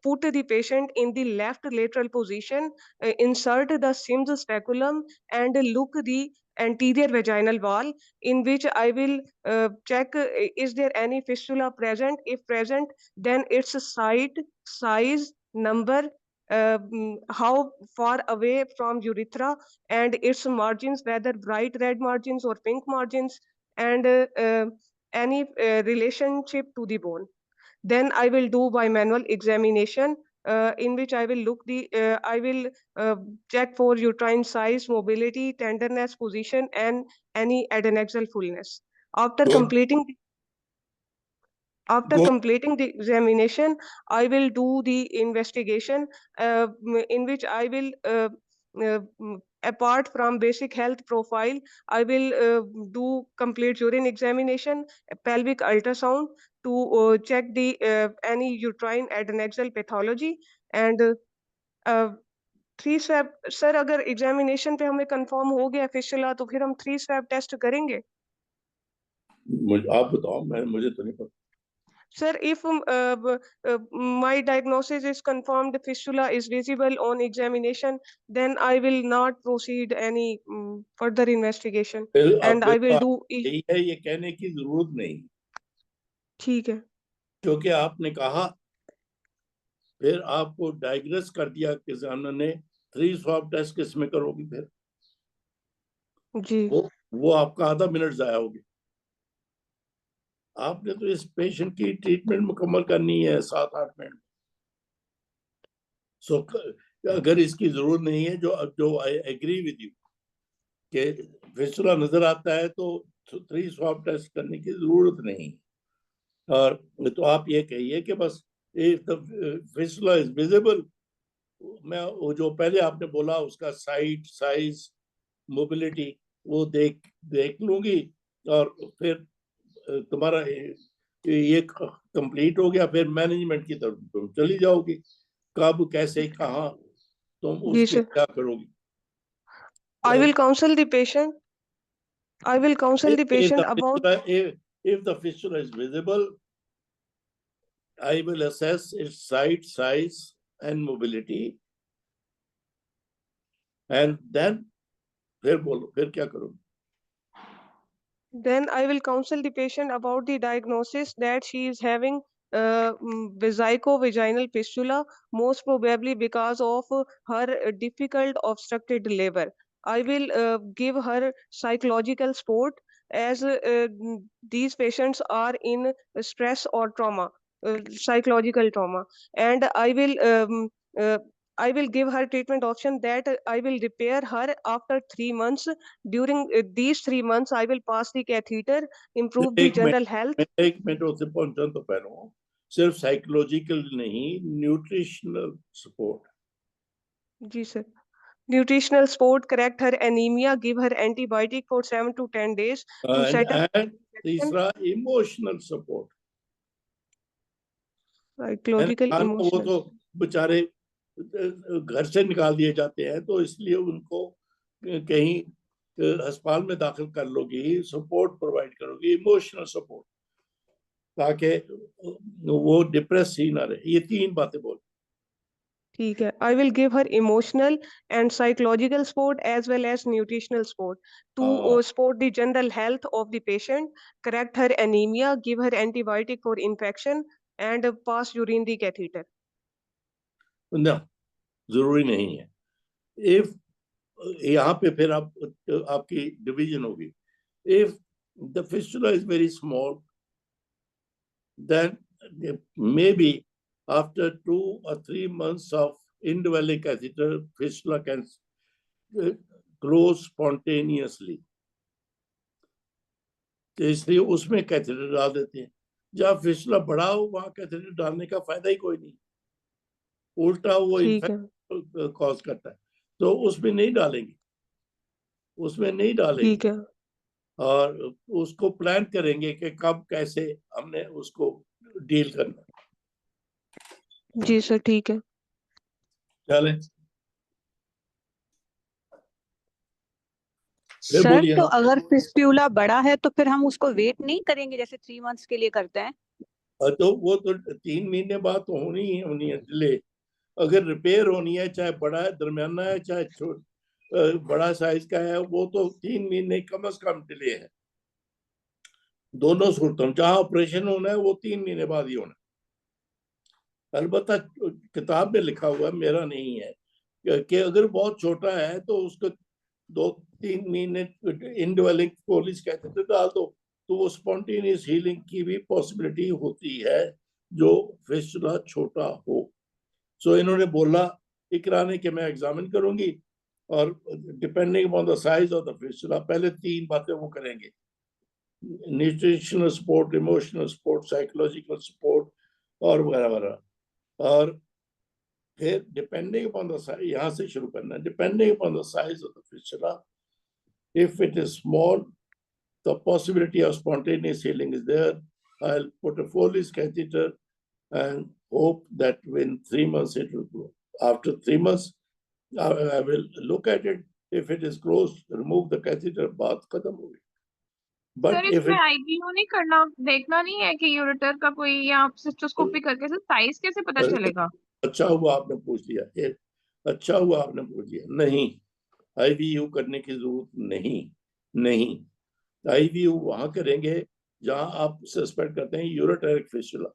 put the patient in the left lateral position, insert the Sims speculum, and look the anterior vaginal wall, in which I will check is there any fistula present. If present, then its site, size, number, how far away from urethra, and its margins, whether bright red margins or pink margins, and any relationship to the bone. Then I will do bimanual examination, in which I will look I will check for uterine size, mobility, tenderness, position, and any adnexal fullness. After completing After completing the examination, I will do the investigation in which I will, apart from basic health profile, I will do complete urine examination, pelvic ultrasound to check the any uterine adnexal pathology, and 3 swab. Sir अगर examination पे हमें confirm हो गया fistula तो फिर हम 3 swab test करेंगे? आप बताओ, मुझे तो नहीं पता। Sir, if my diagnosis is confirmed, fistula is visible on examination, then I will not proceed any further investigation, and I will do। यही है, ये कहने की जरूरत नहीं। ठीक है। क्योंकि आपने कहा, फिर आपको डायग्नोस कर दिया किसानों ने, 3 स्वैब टेस्ट किस में करोगी फिर? जी। वो आपका आधा मिनट जाया होगी। आपने तो इस पेशेंट की ट्रीटमेंट मुकम्मल करनी है 7-8 मिनट। सो अगर इसकी जरूरत नहीं है, जो आई एग्री विद यू कि फिस्टुला नजर आता है तो 3 स्वैब टेस्ट करने की जरूरत नहीं। और तो आप ये कहिए कि बस if the fistula is visible, मैं वो जो पहले आपने बोला उसका साइट, साइज, मोबिलिटी वो देख लूंगी, और फिर तुम्हारा ये कंप्लीट हो गया, फिर मैनेजमेंट की तरफ तुम चली जाओगी। कब, कैसे, कहाँ, तुम उसके क्या करोगी? I will counsel the patient. I will counsel the patient about if the fistula is visible, I will assess its site, size, and mobility, and then फिर बोलो, फिर क्या करोगे? Then I will counsel the patient about the diagnosis that she is having vesico-vaginal fistula, most probably because of her difficult obstructed labor. I will give her psychological support, as these patients are in stress or trauma, psychological trauma, and I will give her treatment option that I will repair her after 3 months. During these 3 months, I will pass the catheter, improve the general health। एक minute उससे पहुंचना तो पहले सिर्फ psychological नहीं, nutritional support. Ji sir. Nutritional support, correct her anemia, give her antibiotic for 7 to 10 days to settle। And तीसरा emotional support. Psychological वो emotional. तो बेचारे घर से निकाल दिए जाते हैं, तो इसलिए उनको कहीं अस्पताल में दाखिल कर लोगी, सपोर्ट प्रोवाइड करोगी, इमोशनल सपोर्ट, ताकि वो डिप्रेस ही ना रहे। ये 3 बातें बोल। ठीक है। I will give her emotional and psychological support as well as nutritional support to support the general health of the patient, correct her anemia, give her antibiotic for infection, and pass urine the catheter। ना, जरूरी नहीं है। If यहाँ पे फिर आपकी division होगी। If the fistula is very small, then maybe after 2 or 3 months of indwelling catheter, fistula can close spontaneously, तो इसलिए उसमें कैथेटर डाल देते हैं। जहाँ फिस्टुला बड़ा हो वहां कैथेटर डालने का फायदा ही कोई नहीं, उल्टा वो इन्फेक्शन कॉज करता है, तो उसमें नहीं डालेंगे, उसमें नहीं डालेंगे। ठीक है। और उसको प्लान करेंगे कि कब कैसे हमने उसको डील करना। जी सर, ठीक है। चलें। सर तो अगर फिस्ट्यूला बड़ा है तो फिर हम उसको वेट नहीं करेंगे जैसे 3 मंथ्स के लिए करते हैं? तो वो तो 3 महीने बाद तो होनी है डिले। अगर रिपेयर होनी है, चाहे बड़ा है, दरमियाना है, चाहे बड़ा साइज का है, वो तो 3 महीने कम से कम डिले है। दोनों सूरतों जहां ऑपरेशन होना है वो 3 महीने बाद ही होना है। अलबत्ता किताब में लिखा हुआ है, मेरा नहीं है, कि अगर बहुत छोटा है तो उसको 2-3 महीने इनडेवलपिंग पॉलिश कैथेटर डाल दो, तो वो स्पॉन्टेनियस हीलिंग की भी पॉसिबिलिटी होती है जो फिस्टुला छोटा हो। सो इन्होंने बोला इकरा ने कि मैं एग्जामिन करूंगी, और depending on the size of the fistula पहले 3 बातें वो करेंगे। Nutritional support, emotional support, psychological support और वगैरह वगैरह। और फिर डिपेंडिंग अपॉन द साइज, यहाँ से शुरू करना है, depending upon the size of the fistula, if it is small, the possibility of spontaneous healing is there. I'll put a Foley's catheter and hope that within 3 months it will grow. After 3 months, I will look at it. If it is closed, remove the catheter, बात खत्म हो गई। But sir if इसमें it आईवीयू नहीं करना, देखना नहीं है कि यूरेटर का कोई, या सिस्टोस्कोपी करके सर साइज कैसे पता चलेगा? अच्छा हुआ आपने पूछ लिया, अच्छा हुआ आपने पूछ लिया। नहीं, आईवीयू करने की जरूरत नहीं। आईवीयू वहां करेंगे जहां आप सस्पेक्ट करते हैं यूरोटेरिक फिस्टुला।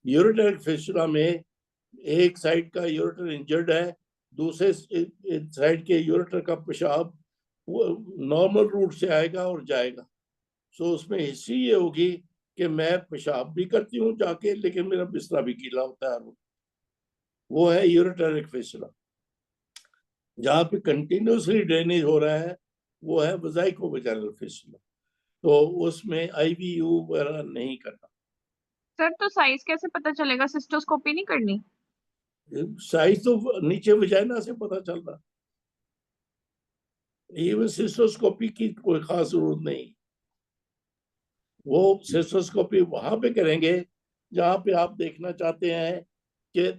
यूरोटेरिक फिस्टुला में एक साइड का यूरेटर इंजर्ड है, दूसरे साइड के यूरेटर का पेशाब वो नॉर्मल रूट से आएगा और जाएगा। सो उसमें हिस्ट्री ये होगी कि मैं पेशाब भी करती हूँ जाके, लेकिन मेरा बिस्तरा भी गीला होता है। वो है यूरोटेरिक फिस्टुला। जहाँ पे कंटिन्यूसली ड्रेनेज हो रहा है वो है वेजाइको-वेजाइनल फिस्टुला। तो उसमें आईवीयू वगैरह नहीं करना। सर तो साइज कैसे पता चलेगा? सिस्टोस्कोपी नहीं करनी? साइज तो नीचे वजाइना से पता चल रहा, इवन सिस्टोस्कोपी की कोई खास जरूरत नहीं। वो सिस्टोस्कोपी वहां पे करेंगे जहां पे आप देखना चाहते हैं कि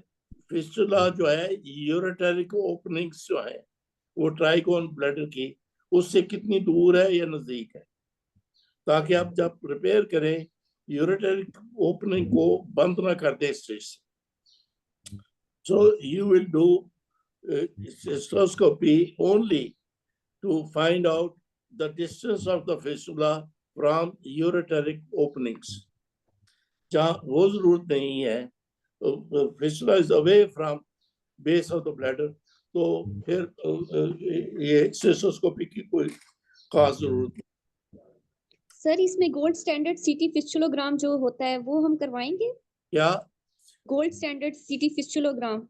फिस्टुला जो है, यूरोटेरिक ओपनिंग्स जो है वो ट्राइगोन ब्लैडर की उससे कितनी दूर है या नजदीक है, ताकि आप जब रिपेयर करें यूरोटेरिक ओपनिंग को बंद ना कर दे स्ट्रेस से। So you will do cystoscopy only to find out the distance of the fistula from ureteric openings. जहाँ वो जरूरत नहीं है, fistula is away from base of the bladder, तो फिर ये cystoscopy की कोई खास जरूरत नहीं। सर इसमें गोल्ड स्टैंडर्ड सीटी फिस्टुलोग्राम जो होता है वो हम करवाएंगे? क्या गोल्ड स्टैंडर्ड सीटी फिस्टुलोग्राम?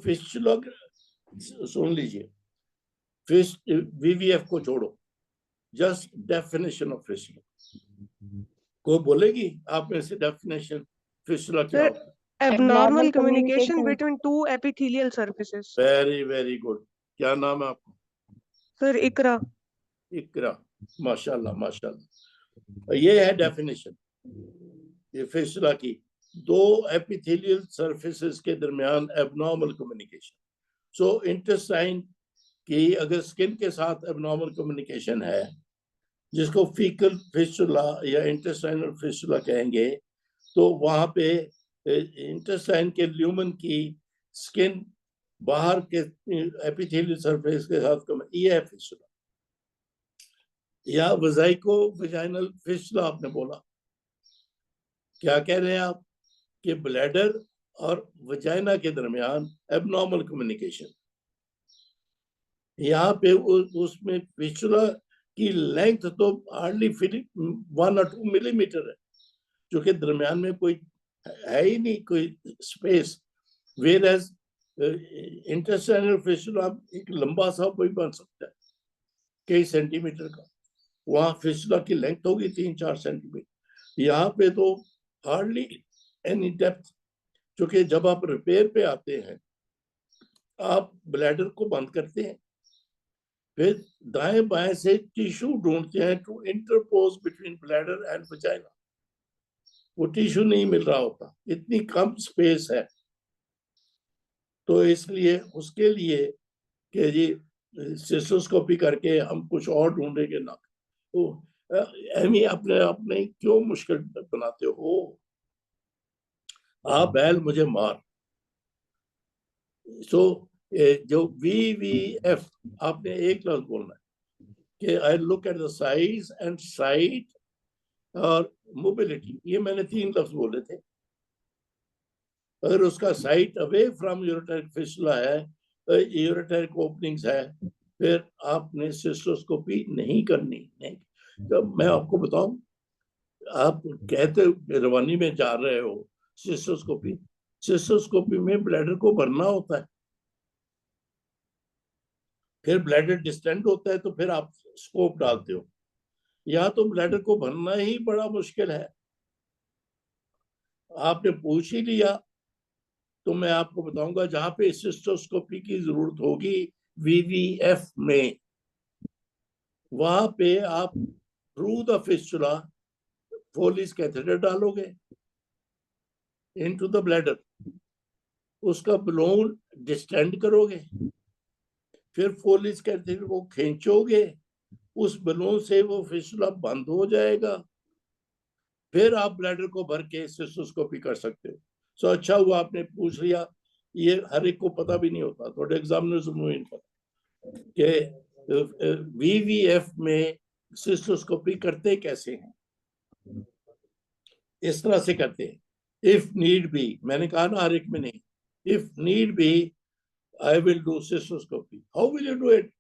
फिस्टुलोग्राम सुन लीजिए, वीवीएफ को छोड़ो, जस्ट डेफिनेशन ऑफ फिस्टुला को बोलेगी आप में से डेफिनेशन फिस्टुला क्या होता है? Abnormal communication between two epithelial surfaces. Very good. क्या नाम है आपका? सर इकरा। इकरा, माशाल्लाह। ये है डेफिनेशन ये फिस्टुला की, दो एपिथेलियल सरफेसेस के दरमियान एबनॉर्मल कम्युनिकेशन। सो इंटेस्टाइन की अगर स्किन के साथ एबनॉर्मल कम्युनिकेशन है, जिसको फीकल फिस्टुला या इंटेस्टाइनल फिस्टुला कहेंगे, तो वहां पे इंटेस्टाइन के ल्यूमन की स्किन बाहर के एपिथेलियल सरफेस के साथ ये है फिस्टुला। या वेजाइको वेजाइनल फिस्टुला आपने बोला, क्या कह रहे हैं आप कि ब्लैडर और वजाइना के दरमियान एबनॉर्मल कम्युनिकेशन। यहाँ पे उसमें फिस्टुला की लेंथ तो हार्डली 1 और 2 मिलीमीटर है, जो कि दरमियान में कोई है ही नहीं कोई स्पेस। वेयरएज इंटेस्टाइनल फिस्टुला एक लंबा सा कोई बन सकता है कई सेंटीमीटर का, वहां फिस्टुला की लेंथ होगी 3-4 सेंटीमीटर। यहाँ पे तो हार्डली एनी डेप्थ, क्योंकि जब आप रिपेयर पे आते हैं आप ब्लैडर को बंद करते हैं, फिर दाएं बाएं से टिश्यू ढूंढते हैं to interpose between bladder and vagina. वो टिश्यू नहीं मिल रहा होता, इतनी कम स्पेस है। तो इसलिए उसके लिए कि जी सिस्टोस्कोपी करके हम कुछ और ढूंढेंगे ना, तो अपने अपने क्यों मुश्किल बनाते हो आप? बैल मुझे मार। सो जो वीवीएफ आपने एक लफ्ज बोलना है कि I look at the size and site और मोबिलिटी, ये मैंने 3 लफ्ज बोले थे। अगर उसका साइट अवे फ्रॉम यूरोटेरिक फिस्टुला है, यूरोटेरिक ओपनिंग्स है, फिर आपने सिस्टोस्कोपी नहीं करनी। नहीं, जब मैं आपको बताऊं, आप कहते रवानी में जा रहे हो सिस्टोस्कोपी में ब्लैडर को भरना होता है, फिर ब्लैडर डिस्टेंड होता है, तो फिर आप स्कोप डालते हो। या तो ब्लैडर को भरना ही बड़ा मुश्किल है, आपने पूछ ही लिया, तो मैं आपको बताऊंगा जहां पे सिस्टोस्कोपी की जरूरत होगी वीवीएफ में, वहां पे आप थ्रू द फिस्टुला फोलिस कैथेटर डालोगे इनटू द ब्लैडर, उसका बलून डिस्टेंड करोगे, फिर फोलिस कैथेटर को खींचोगे, उस बलून से वो फिस्टुला बंद हो जाएगा, फिर आप ब्लैडर को भर के सिस्टोस्कोपी कर सकते हो। सो अच्छा हुआ आपने पूछ लिया, ये हर एक को पता भी नहीं होता, थोड़े एग्जामिनर्स में पता कि वीवीएफ में सिस्टोस्कोपी करते कैसे हैं। इस तरह से करते हैं, इफ नीड बी, मैंने कहा ना हर एक में नहीं, if need be I will do cystoscopy. How will you do it?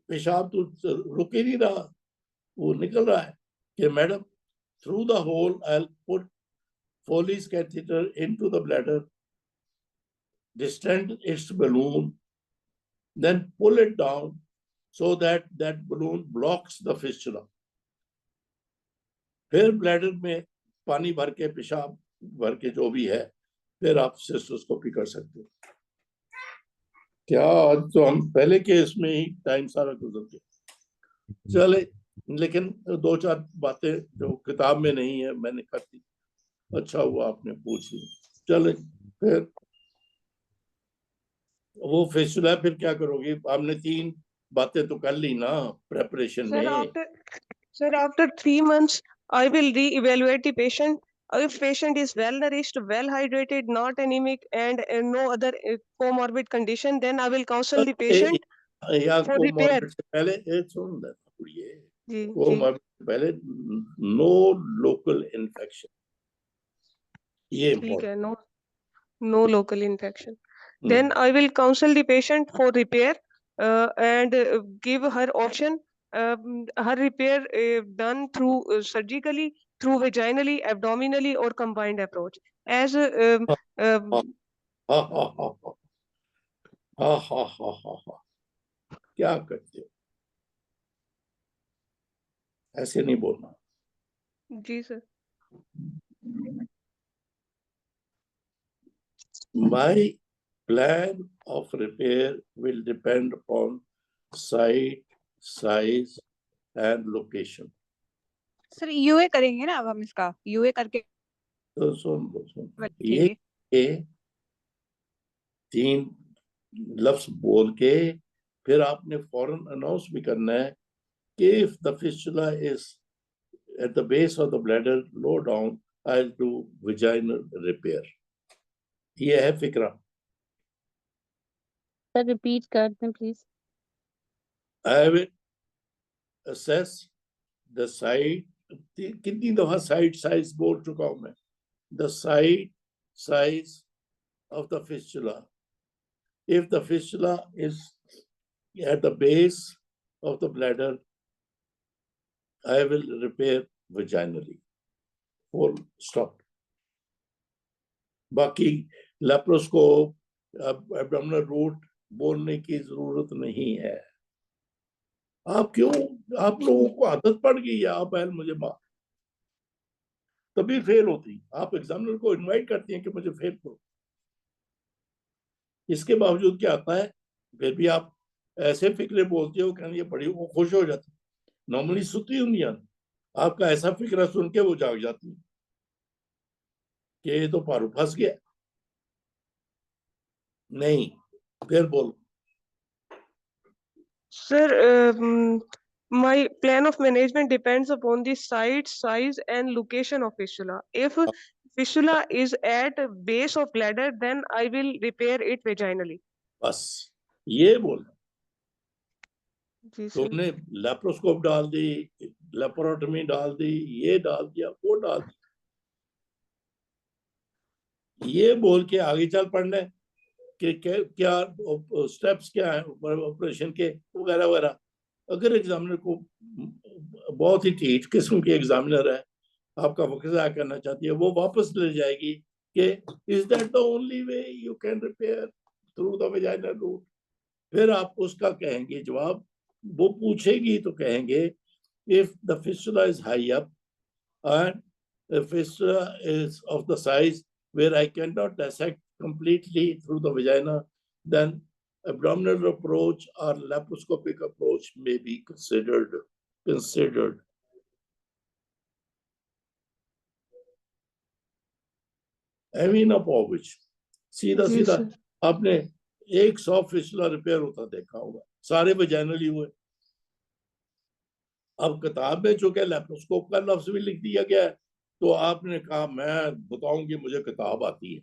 पेशाब तो रुक ही नहीं रहा, वो निकल रहा है कि madam through the hole I'll put Foley's catheter into the bladder, distend its balloon, then pull it down so that that balloon blocks the fistula. फिर ब्लैडर में पानी भर के, पेशाब भर के, जो भी है, फिर आप सिस्टोस्कोपी कर सकते हो। क्या आज तो हम पहले केस में ही टाइम सारा गुजर गया। चले, लेकिन दो चार बातें जो किताब में नहीं है मैंने कर दी, अच्छा हुआ आपने पूछ ली। चले, फिर वो फिस्टुला फिर क्या करोगे? आपने 3 बातें तो कर ली ना प्रेपरेशन में। Sir, after 3 months, I will re-evaluate the patient. If patient is well nourished, well hydrated, not anemic, and no other comorbid condition, then I will counsel the patient या for repair. कोमॉर्बिड से पहले एक सुन लेना, जी, comorbid से पहले no local infection, ये ठीक है, important. no local infection. Then I will counsel the patient for repair and give her option, her repair done through surgically, through vaginally, abdominally, or combined approach. As क्या करते हो, ऐसे नहीं बोलना। जी sir. My plan of repair will depend upon site, size and location. Sir UA करेंगे ना अब हम इसका, यूए करके तो सुन, ठीक है। ये 3 लफ्ज बोल के फिर आपने फौरन अनाउंस भी करना है कि if the fistula is at the base of the bladder low down, I'll do vaginal repair. ये है फिक्रा। सर रिपीट कर दें please. I will assess the site, कितनी दफा साइड साइज बोल चुका हूं मैं, the site size of the fistula. If the fistula is at the base of the bladder, I will repair vaginally. Full stop. बाकी laparoscope, abdominal root बोलने की जरूरत नहीं है। आप क्यों, आप लोगों को आदत पड़ गई है, आप मुझे मार, तभी फेल होती। आप एग्जामिनर को इनवाइट करती हैं कि मुझे फेल करो, इसके बावजूद क्या आता है, फिर भी आप ऐसे फिक्रे बोलते हो कि ये बड़ी वो खुश हो जाती। नॉर्मली सुती दुनिया आपका ऐसा फिक्रा सुन के वो जाग जाती है कि ये तो पारू फंस गया। नहीं, फिर बोलो। Sir, my plan of management depends upon the site, size, and location of fistula. If fistula is at base of bladder, then I will repair it vaginally. बस ये बोल। जी सर। तुमने लेप्रोस्कोप डाल दी, लेप्रोटमी डाल दी, ये डाल दिया, वो डाल दिया, ये बोल के आगे चल पड़ना है कि क्या स्टेप्स क्या है ऑपरेशन के वगैरह वगैरह। अगर एग्जामिनर को बहुत ही ठीक किस्म की एग्जामिनर है, आपका वक्त ज़ाया करना चाहती है, वो वापस ले जाएगी कि is that the only way you can repair through the vaginal route. फिर आप उसका कहेंगे जवाब, वो पूछेगी तो कहेंगे if the fistula is high up and the fistula is of the size where I cannot dissect completely through the vagina, then abdominal approach or laparoscopic approach may be considered. एविना पॉविच सीधा सीधा आपने 100 फिस्टुला रिपेयर होता देखा होगा, सारे vaginally हुए। अब किताब में चूंकि लेप्रोस्कोप का लफ्ज भी लिख दिया गया है, तो आपने कहा मैं बताऊंगी, मुझे किताब आती है।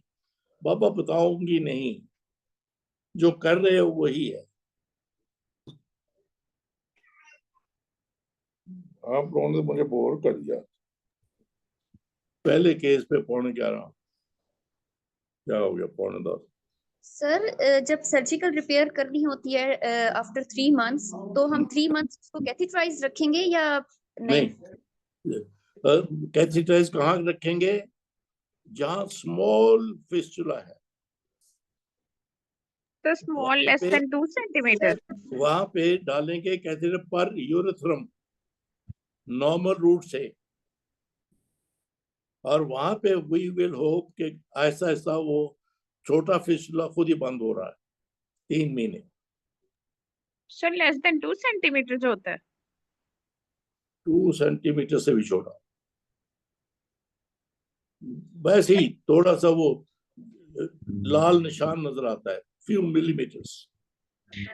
बाबा बताऊंगी नहीं, जो कर रहे हो वही है। आप लोगों ने मुझे बोर कर दिया। पहले केस पे 11:15 क्या हो गया 11:15। सर जब सर्जिकल रिपेयर करनी होती है आफ्टर 3 मंथ्स, तो हम 3 मंथ्स उसको कैथेटराइज रखेंगे या नहीं? कैथेटराइज कहाँ रखेंगे? जहाँ स्मॉल फिस्टुला है, तो स्मॉल लेस देन 2 सेंटीमीटर वहां पे डालेंगे कैथेटर पर यूरेथ्रम नॉर्मल रूट से, और वहां पे वी विल होप कि ऐसा ऐसा वो छोटा फिस्टुला खुद ही बंद हो रहा है 3 महीने। सर लेस देन 2 सेंटीमीटर जो होता है, 2 सेंटीमीटर से भी छोटा, वैसे ही थोड़ा सा वो लाल निशान नजर आता है, फ्यू मिलीमीटर्स।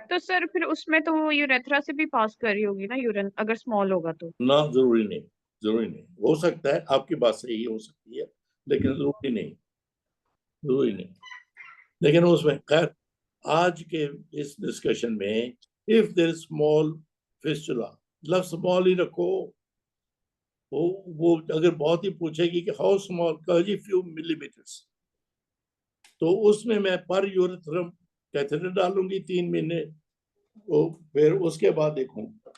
तो सर फिर उसमें तो वो यूरेथ्रा से भी पास कर रही होगी ना यूरिन, अगर स्मॉल होगा तो? ना, जरूरी नहीं, जरूरी नहीं। हो सकता है, आपकी बात सही हो सकती है, लेकिन जरूरी नहीं, जरूरी नहीं। लेकिन उसमें खैर आज के इस डिस्कशन में if there is small fistula, लफ्ज स्मॉल ही रखो। वो अगर बहुत ही पूछेगी कि हाउ स्मॉल, कहो जी फ्यू मिलीमीटर्स, तो उसमें मैं पर यूरेथ्रम कैथेटर डालूंगी 3 महीने, तो फिर उसके बाद देखूंगा।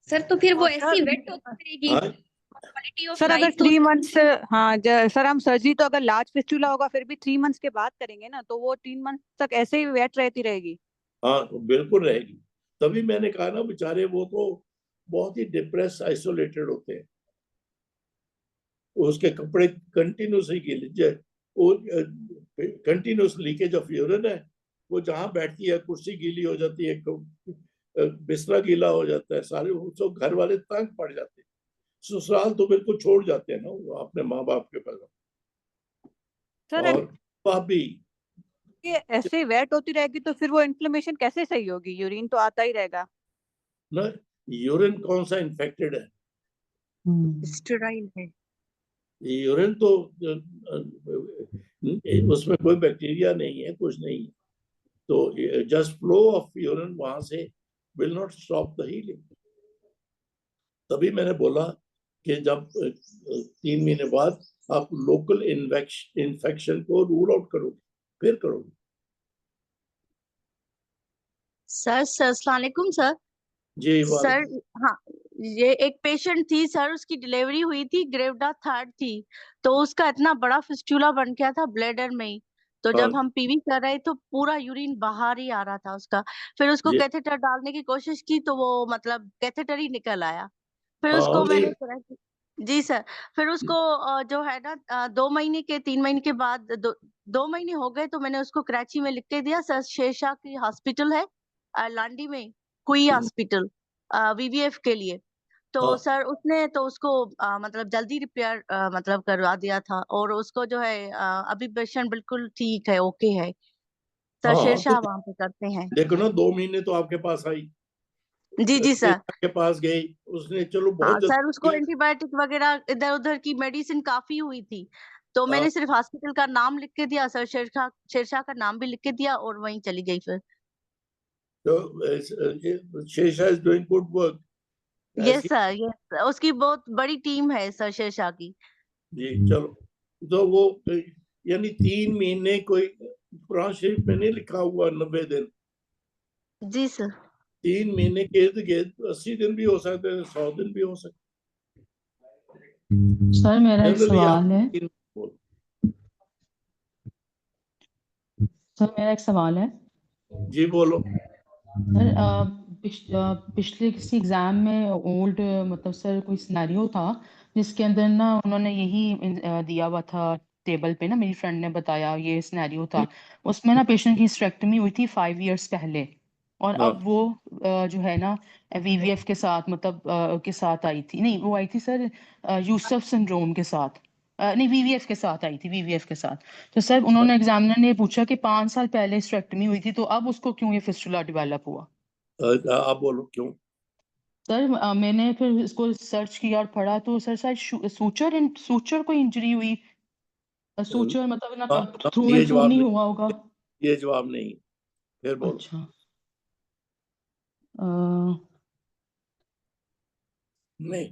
सर तो फिर वो ऐसी वेट होती रहेगी क्वालिटी ऑफ सर अगर लाइफ। 3 मंथ्स, हाँ सर हम सर्जरी तो अगर लार्ज फिस्टुला होगा फिर भी 3 मंथ्स के बाद करेंगे ना, तो वो 3 मंथ तक ऐसे ही वेट रहती रहेगी। हाँ बिल्कुल रहेगी। तभी मैंने कहा ना, बेचारे वो तो बहुत ही डिप्रेस आइसोलेटेड होते हैं, उसके कपड़े कंटिन्यूसली गीले, वो कंटिन्यूस लीकेज ऑफ यूरिन है, वो जहाँ बैठती है कुर्सी गीली हो जाती है, बिस्तरा गीला हो जाता है, सारे तो घर वाले तंग पड़ जाते हैं। ससुराल तो बिल्कुल छोड़ जाते हैं ना वो अपने माँ बाप के पास। सर और बाप भी ये ऐसे वेट होती रहेगी तो फिर वो इन्फ्लेमेशन कैसे सही होगी? यूरिन तो आता ही रहेगा ना। यूरिन कौन सा इन्फेक्टेड है? स्टेराइल है यूरिन तो उसमें कोई बैक्टीरिया नहीं है, कुछ नहीं है, तो जस्ट फ्लो ऑफ यूरिन वहां से will not stop the healing. तभी मैंने बोला कि जब 3 महीने बाद आप लोकल इन्फेक्शन को रूल आउट करोगे, फिर करोगे। सर अस्सलाम वालेकुम सर। जी सर हाँ, ये एक पेशेंट थी सर, उसकी डिलीवरी हुई थी, ग्रेविडा 3rd थी, तो उसका इतना बड़ा फिस्टुला बन गया था ब्लैडर में ही। तो जब हम पीवी कर रहे तो पूरा यूरिन बाहर ही आ रहा था उसका। फिर उसको कैथेटर डालने की कोशिश की तो वो मतलब कैथेटर ही निकल आया। फिर उसको मैंने जी सर, फिर उसको जो है ना 2 महीने के 3 महीने के बाद 2 महीने हो गए तो मैंने उसको कराची में लिख के दिया। सर शेरशाह की हॉस्पिटल है लांडी में, कुई हॉस्पिटल वीवीएफ के लिए। तो सर उसने तो उसको मतलब जल्दी रिपेयर मतलब करवा दिया था, और उसको जो है अभी पेशेंट बिल्कुल ठीक है, ओके है सर। शेरशाह वहां पे करते हैं। देखो ना, 2 महीने तो आपके पास आई, जी सर के पास गई, उसने चलो हाँ बहुत सर, उसको एंटीबायोटिक वगैरह इधर उधर की मेडिसिन काफी हुई थी, तो मैंने सिर्फ हॉस्पिटल का नाम लिख के दिया सर, शेरशाह का नाम भी लिख के दिया और वहीं चली गई फिर। Shershah is doing good work. Yes sir, yes, उसकी बहुत बड़ी टीम है सर शेरशाह की। जी चलो, तो वो यानी 3 महीने कोई कुरान शरीफ में नहीं लिखा हुआ 90 दिन। जी सर, 3 महीने के इर्द गिर्द 80 दिन भी हो सकते हैं, 100 दिन भी हो सकते हैं। सर मेरा एक सवाल है। सर मेरा एक सवाल है। जी बोलो। सर पिछले किसी एग्जाम में ओल्ड मतलब सर कोई सिनेरियो था जिसके अंदर ना उन्होंने यही दिया हुआ था टेबल पे ना, मेरी फ्रेंड ने बताया ये सिनेरियो था। उसमें ना पेशेंट की हिस्टेरेक्टमी हुई थी 5 years पहले, और हाँ अब वो जो है ना वीवीएफ के साथ मतलब के साथ आई थी, नहीं वो आई थी सर यूसुफ सिंड्रोम के साथ, नहीं वीवीएफ के साथ आई थी, वीवीएफ के साथ। तो सर उन्होंने एग्जामिनर ने पूछा कि 5 साल पहले हिस्टेरेक्टमी हुई थी तो अब उसको क्यों ये फिस्टुला डेवलप हुआ। आप बोलो क्यों। सर मैंने फिर इसको सर्च किया और पढ़ा तो सर शायद सूचर को इंजरी हुई, सूचर मतलब ना थ्रू ये एंड थ्रू जवाब नहीं नहीं, हुआ होगा। ये जवाब नहीं, फिर बोलो। अच्छा नहीं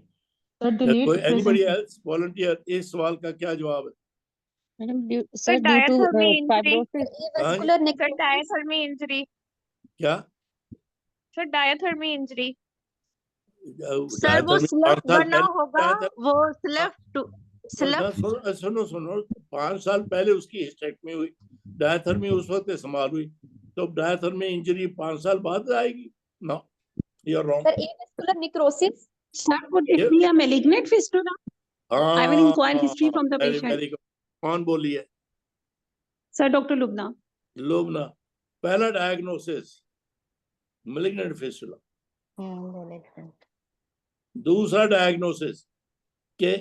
सर डिलेड कोई एनीबडी प्रेजेंट एल्स वॉलंटियर, इस सवाल का क्या जवाब है। Madam sir sir due to diathermy injury, fibrosis. हाँ vascular sir necrosis diathermy injury, क्या सर डायथर्मी इंजरी। सर वो डायथर्मी स्लेफ 5 साल बना पहले होगा, वो स्लेफ सुनो सुनो सुनो 5 साल पहले उसकी हिस्टेरेक्टमी हुई, डायथर्मी उस वक्त इस्तेमाल हुई, तो डायथर्मी इंजरी 5 साल बाद आएगी। No you are wrong. sir avascular necrosis Sir, would it be a malignant fistula? I will inquire history from the very patient. Very good. कौन बोली है। Sir, Dr. Lubna. लोबना। पहला डायग्नोसिस मैलिग्नेंट फिस्टुला, दूसरा diagnosis के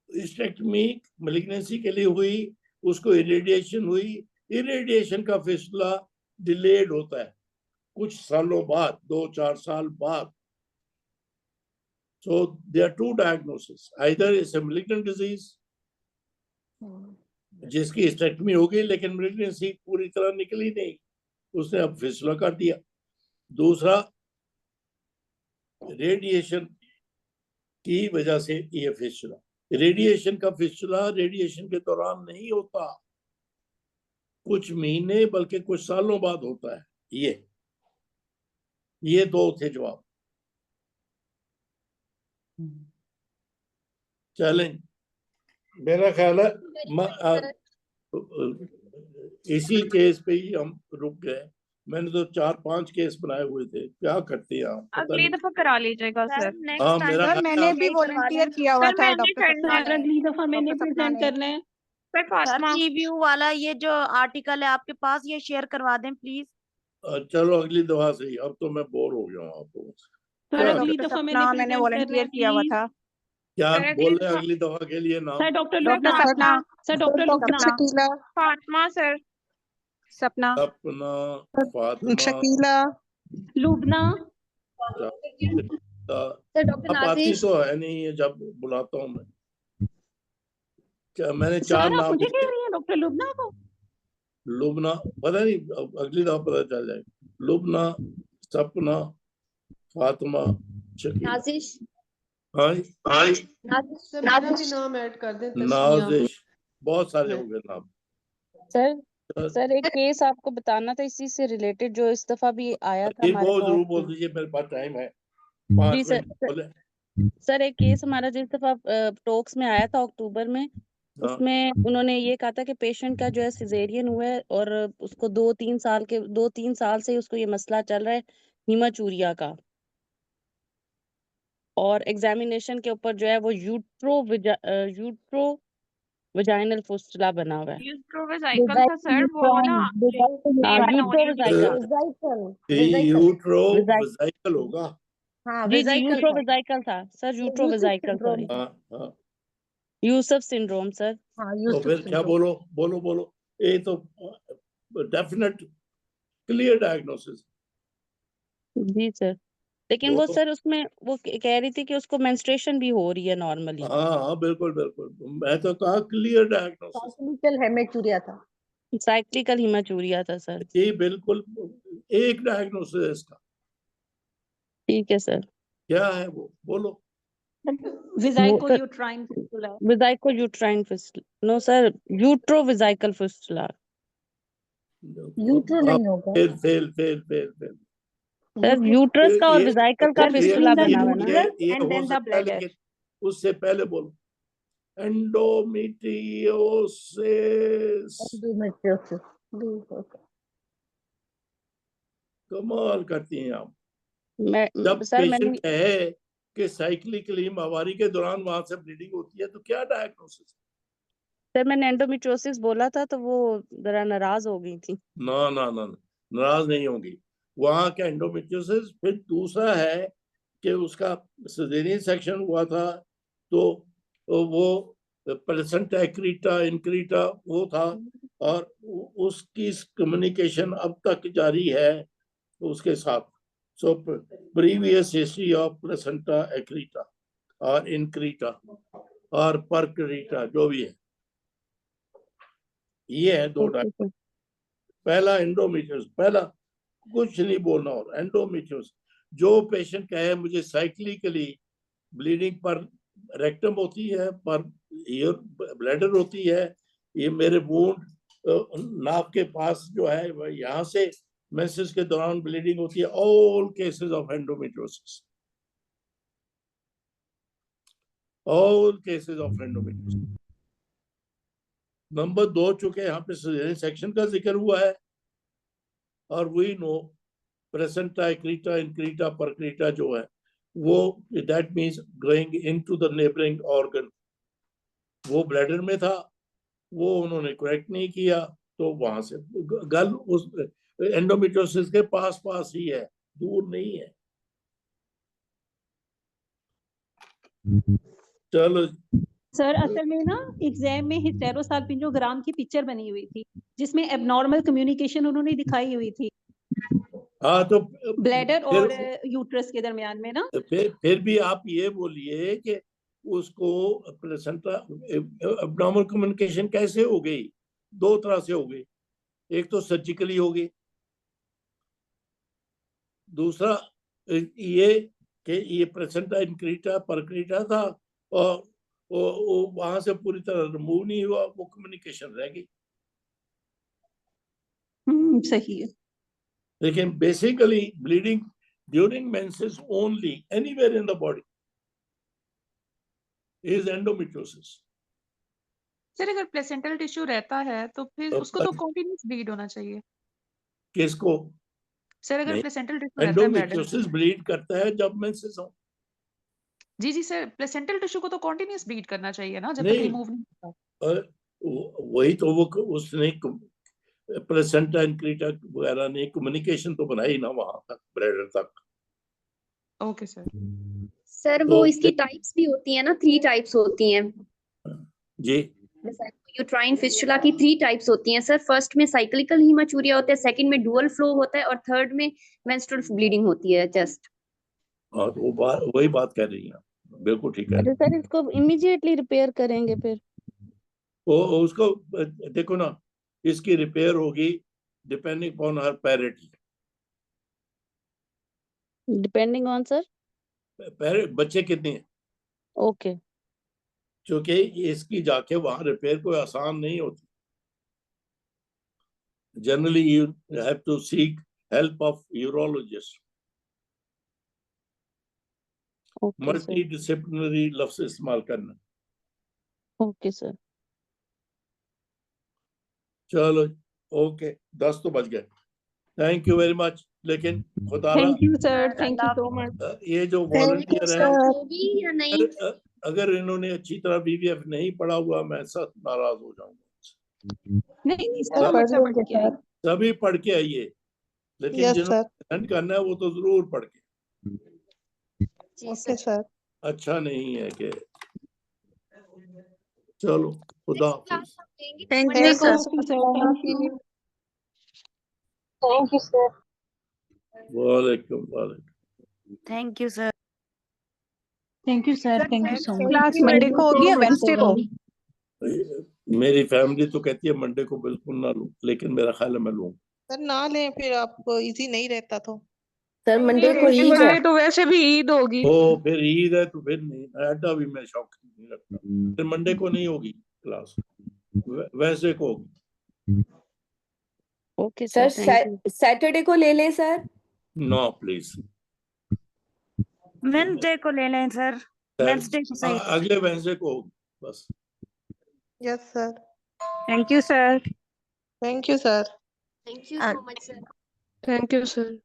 hysterectomy malignancy के लिए हुई, उसको इरेडिएशन हुई, इरेडिएशन का फिस्टुला डिलेड होता है कुछ सालों बाद, 2-4 साल बाद। So there are two diagnoses, either it's a malignant disease जिसकी हिस्टेरेक्टमी हो गई लेकिन मैलिग्नेंसी पूरी तरह निकली नहीं, उसने अब फिस्टुला कर दिया। दूसरा रेडिएशन की वजह से ये फिस्टुला, रेडिएशन का फिस्टुला रेडिएशन के दौरान नहीं होता, कुछ महीने बल्कि कुछ सालों बाद होता है। ये दो थे जवाब। चैलेंज मेरा ख्याल है इसी केस पे ही हम रुक गए। मैंने तो 4-5 केस बनाए हुए थे, क्या करते हैं आप पता अगली नहीं। दफा करा लीजिएगा सर। हाँ मेरा सर मैंने भी वॉलंटियर किया हुआ सर था मैंने डॉक्टर करना सपना है, ने, अगली दफा मैंने डॉक्टर सपना प्रेजेंट ने। करना है। Sir sir Fatima. रिव्यू वाला ये जो आर्टिकल है आपके पास, ये शेयर करवा दें प्लीज। चलो अगली दफा से ही, अब तो मैं बोर हो गया हूँ आपको। सर क्या अगली डॉक्टर दफा सपना मैंने मैंने प्रेजेंट करना है वॉलंटियर किया हुआ प्लीज। था। क्या सर अगली बोले दफा अगली दफा के लिए नाम। Sir doctor doctor Lubna. Sapna, sir doctor Lubna. Shakila, Fatima sir. Sapna, अपना फातिमा शकीला, लुबना। sir Dr. अब आती Nazish तो है नहीं है जब बुलाता हूँ मैं। क्या मैंने 4 सर आप नाम मुझे लिखे। कह रही हैं डॉक्टर लुबना को। लुबना पता नहीं, अगली दफा पता चल जाएगा। लुबना, सपना, फातिमा, शकीला। Nazish हाँ Nazish सर मेरा भी नाम ऐड कर दें, तस्मिया। नाजिश, बहुत सारे हो गए नाम। सर सर एक केस आपको बताना था इसी से रिलेटेड जो इस दफा भी आया था ये हमारे बहुत जरूर पास। बोल दीजिए, मेरे पास टाइम है, जी 5 सर मिनट बोले। सर एक केस हमारा जिस दफा टॉक्स में आया था अक्टूबर में, हाँ उसमें उन्होंने ये कहा था कि पेशेंट का जो है सिजेरियन हुआ है और उसको 2-3 साल से उसको ये मसला चल रहा है हीमाचूरिया का, और एग्जामिनेशन के ऊपर जो है वो यूट्रो वजाइनल फिस्टुला बना हुआ है। यूट्रोवेसाइकल था सर, वो ना यूट्रो विजाइकल वेसिकल होगा। हाँ जी वेजाइकल यूट्रो था, वेजाइकल था sir, utero Yusuf वेजाइकल syndrome sorry, था। हाँ यूसुफ सिंड्रोम सर। हाँ तो यूसुफ फिर क्या सिंड्रोम। बोलो बोलो बोलो, ये तो डेफिनेट क्लियर डायग्नोसिस। जी सर, लेकिन वो बोलो। सर उसमें वो कह रही थी कि उसको मेंस्ट्रुएशन भी हो रही है नॉर्मली। हाँ बिल्कुल बिल्कुल, मैं तो कहा क्लियर डायग्नोसिस। साइक्लिकल हेमेचूरिया था। साइक्लिकल हीमाचूरिया था सर। ये बिल्कुल एक डायग्नोसिस है इसका। ठीक है सर। क्या है वो बोलो। Vesico uterine fistula. Vesico uterine fistula no sir, utero vesical fistula. Utero नहीं होगा फेल सर यूट्रस का और विजाइकल का सर फिस्टुला बिटवीन द बना हुआ है ना। यूट्रस ये एंड हो देन द सकता है, ब्लैडर। लेकिन उससे पहले बोलो एंडोमेट्रियोसिस। एंडोमेट्रियोसिस। कमाल करती हैं आप। जब सर मैंने पेशेंट कहे कि साइक्लिकली माहवारी के दौरान वहां से ब्लीडिंग होती है तो क्या डायग्नोसिस? सर मैंने एंडोमेट्रियोसिस बोला था तो वो जरा नाराज हो गई थी। ना ना ना ना, नाराज नहीं होंगी। वहां का एंडोमेट्रियोसिस। फिर दूसरा है कि उसका सिजेरियन सेक्शन हुआ था तो वो प्लेसेंटा एक्रीटा इनक्रीटा वो था, और उसकी कम्युनिकेशन अब तक जारी है उसके साथ। So previous history of placenta accreta और इनक्रीटा और परक्रीटा जो भी है, ये है दो डायग्नोसिस। पहला एंडोमेट्रियोसिस, पहला कुछ नहीं बोलना। और एंडोमेट्रियोसिस जो पेशेंट कहे मुझे साइक्लिकली ब्लीडिंग पर रेक्टम होती है, पर ब्लैडर होती है, ये मेरे वुंड नाक के पास जो है यहाँ से मेंसेस के दौरान ब्लीडिंग होती है, all cases of endometriosis, all cases of endometriosis. Number 2, चूंकि यहाँ पे सिजेरियन सेक्शन का जिक्र हुआ है, और वी नो प्लेसेंटा एक्रीटा इनक्रीटा परक्रीटा जो है वो that means going into the neighbouring organ, वो ब्लैडर में था, वो उन्होंने करेक्ट नहीं किया, तो वहां से गल उस एंडोमेट्रियोसिस के पास पास ही है, दूर नहीं है। चलो सर असल में ना एग्जाम में हिस्टेरोसाल्पिंगोग्राम की पिक्चर बनी हुई थी जिसमें एबनॉर्मल कम्युनिकेशन उन्होंने दिखाई हुई थी हाँ, तो ब्लैडर और यूट्रस के दरमियान में ना। फिर भी आप ये बोलिए कि उसको प्लेसेंटा एब्नॉर्मल कम्युनिकेशन कैसे हो गई? 2 तरह से हो गई, एक तो सर्जिकली हो गई, दूसरा ये कि ये प्लेसेंटा इनक्रीटा परक्रीटा था और वो वहां से पूरी तरह रिमूव नहीं हुआ, वो कम्युनिकेशन रह गई। सही है। लेकिन basically bleeding during menses only anywhere in the body is endometriosis. Sir अगर प्लेसेंटल टिश्यू रहता है तो फिर उसको तो कॉन्टिन्यूस ब्लीड होना चाहिए। किसको? सर अगर नहीं, प्लेसेंटल टिश्यू रहता है ब्लैडर, एंडोमेट्रियोसिस ब्लीड करता है जब मेंसेस हो। जी जी सर, प्लेसेंटल टिश्यू को तो कॉन्टिन्यूस ब्लीड करना चाहिए ना, जब तक नहीं, रिमूव नहीं होता। वही तो वो उसने प्लेसेंटा इनक्रीटा वगैरह ने कम्युनिकेशन तो बनाई ना वहां तक, ब्लैडर तक। Okay sir. सर तो वो इसकी टाइप्स भी होती है ना, 3 टाइप्स होती हैं जी। यूट्राइन फिस्टुला की 3 टाइप्स होती हैं सर। फर्स्ट में साइक्लिकल हीमाचूरिया होता है, सेकंड में डुअल फ्लो होता है, और थर्ड में मेंस्ट्रुअल ब्लीडिंग होती है जस्ट। और वो वही बात कह रही हैं, बिल्कुल ठीक है। अरे सर इसको इमीडिएटली रिपेयर करेंगे फिर? वो उसको देखो ना, इसकी रिपेयर होगी depending upon her parity. Depending on sir? बच्चे कितने हैं, ओके। क्योंकि इसकी जाके वहां रिपेयर कोई आसान नहीं होती। Generally you have to seek help of urologist. Multidisciplinary लफ्ज इस्तेमाल करना। Okay sir. चलो ओके, 10 तो बज गए। Thank you very much. लेकिन खुदारा thank you sir, thank you so much. ये जो वॉलंटियर है, होगी या नहीं? अगर इन्होंने अच्छी तरह बीवीएफ नहीं पढ़ा हुआ, मैं सख्त नाराज हो जाऊंगा। नहीं सर, अच्छा पढ़ के आए। सभी पढ़ के आइए, लेकिन जिन्होंने अटेंड करना है वो तो जरूर पढ़ के। Okay sir. अच्छा नहीं है कि चलो खुदा हाफिज। Thank you sir. Thank you sir. वालेकुम वालेकुम। Thank you sir. Thank you sir, thank you so much. Class Monday को होगी या वेडनेसडे को? मेरी फैमिली तो कहती है मंडे को बिल्कुल ना लूं, लेकिन मेरा ख्याल है मैं लूं। सर ना लें, फिर आपको इजी नहीं रहता तो। सर मंडे को ईद मंडे है। तो वैसे भी ईद होगी। ओ फिर ईद है तो फिर नहीं, ऐसा भी मैं शौक नहीं रखता। फिर मंडे को नहीं होगी क्लास, वैसे को होगी। ओके सर सर, सैटरडे को ले लें सर? नो प्लीज, वेडनेसडे को ले लें सर। वेडनेसडे को सही। अगले वेडनेसडे को होगी बस। Yes sir. Thank you sir. Thank you sir. Thank you so much sir. Thank you sir.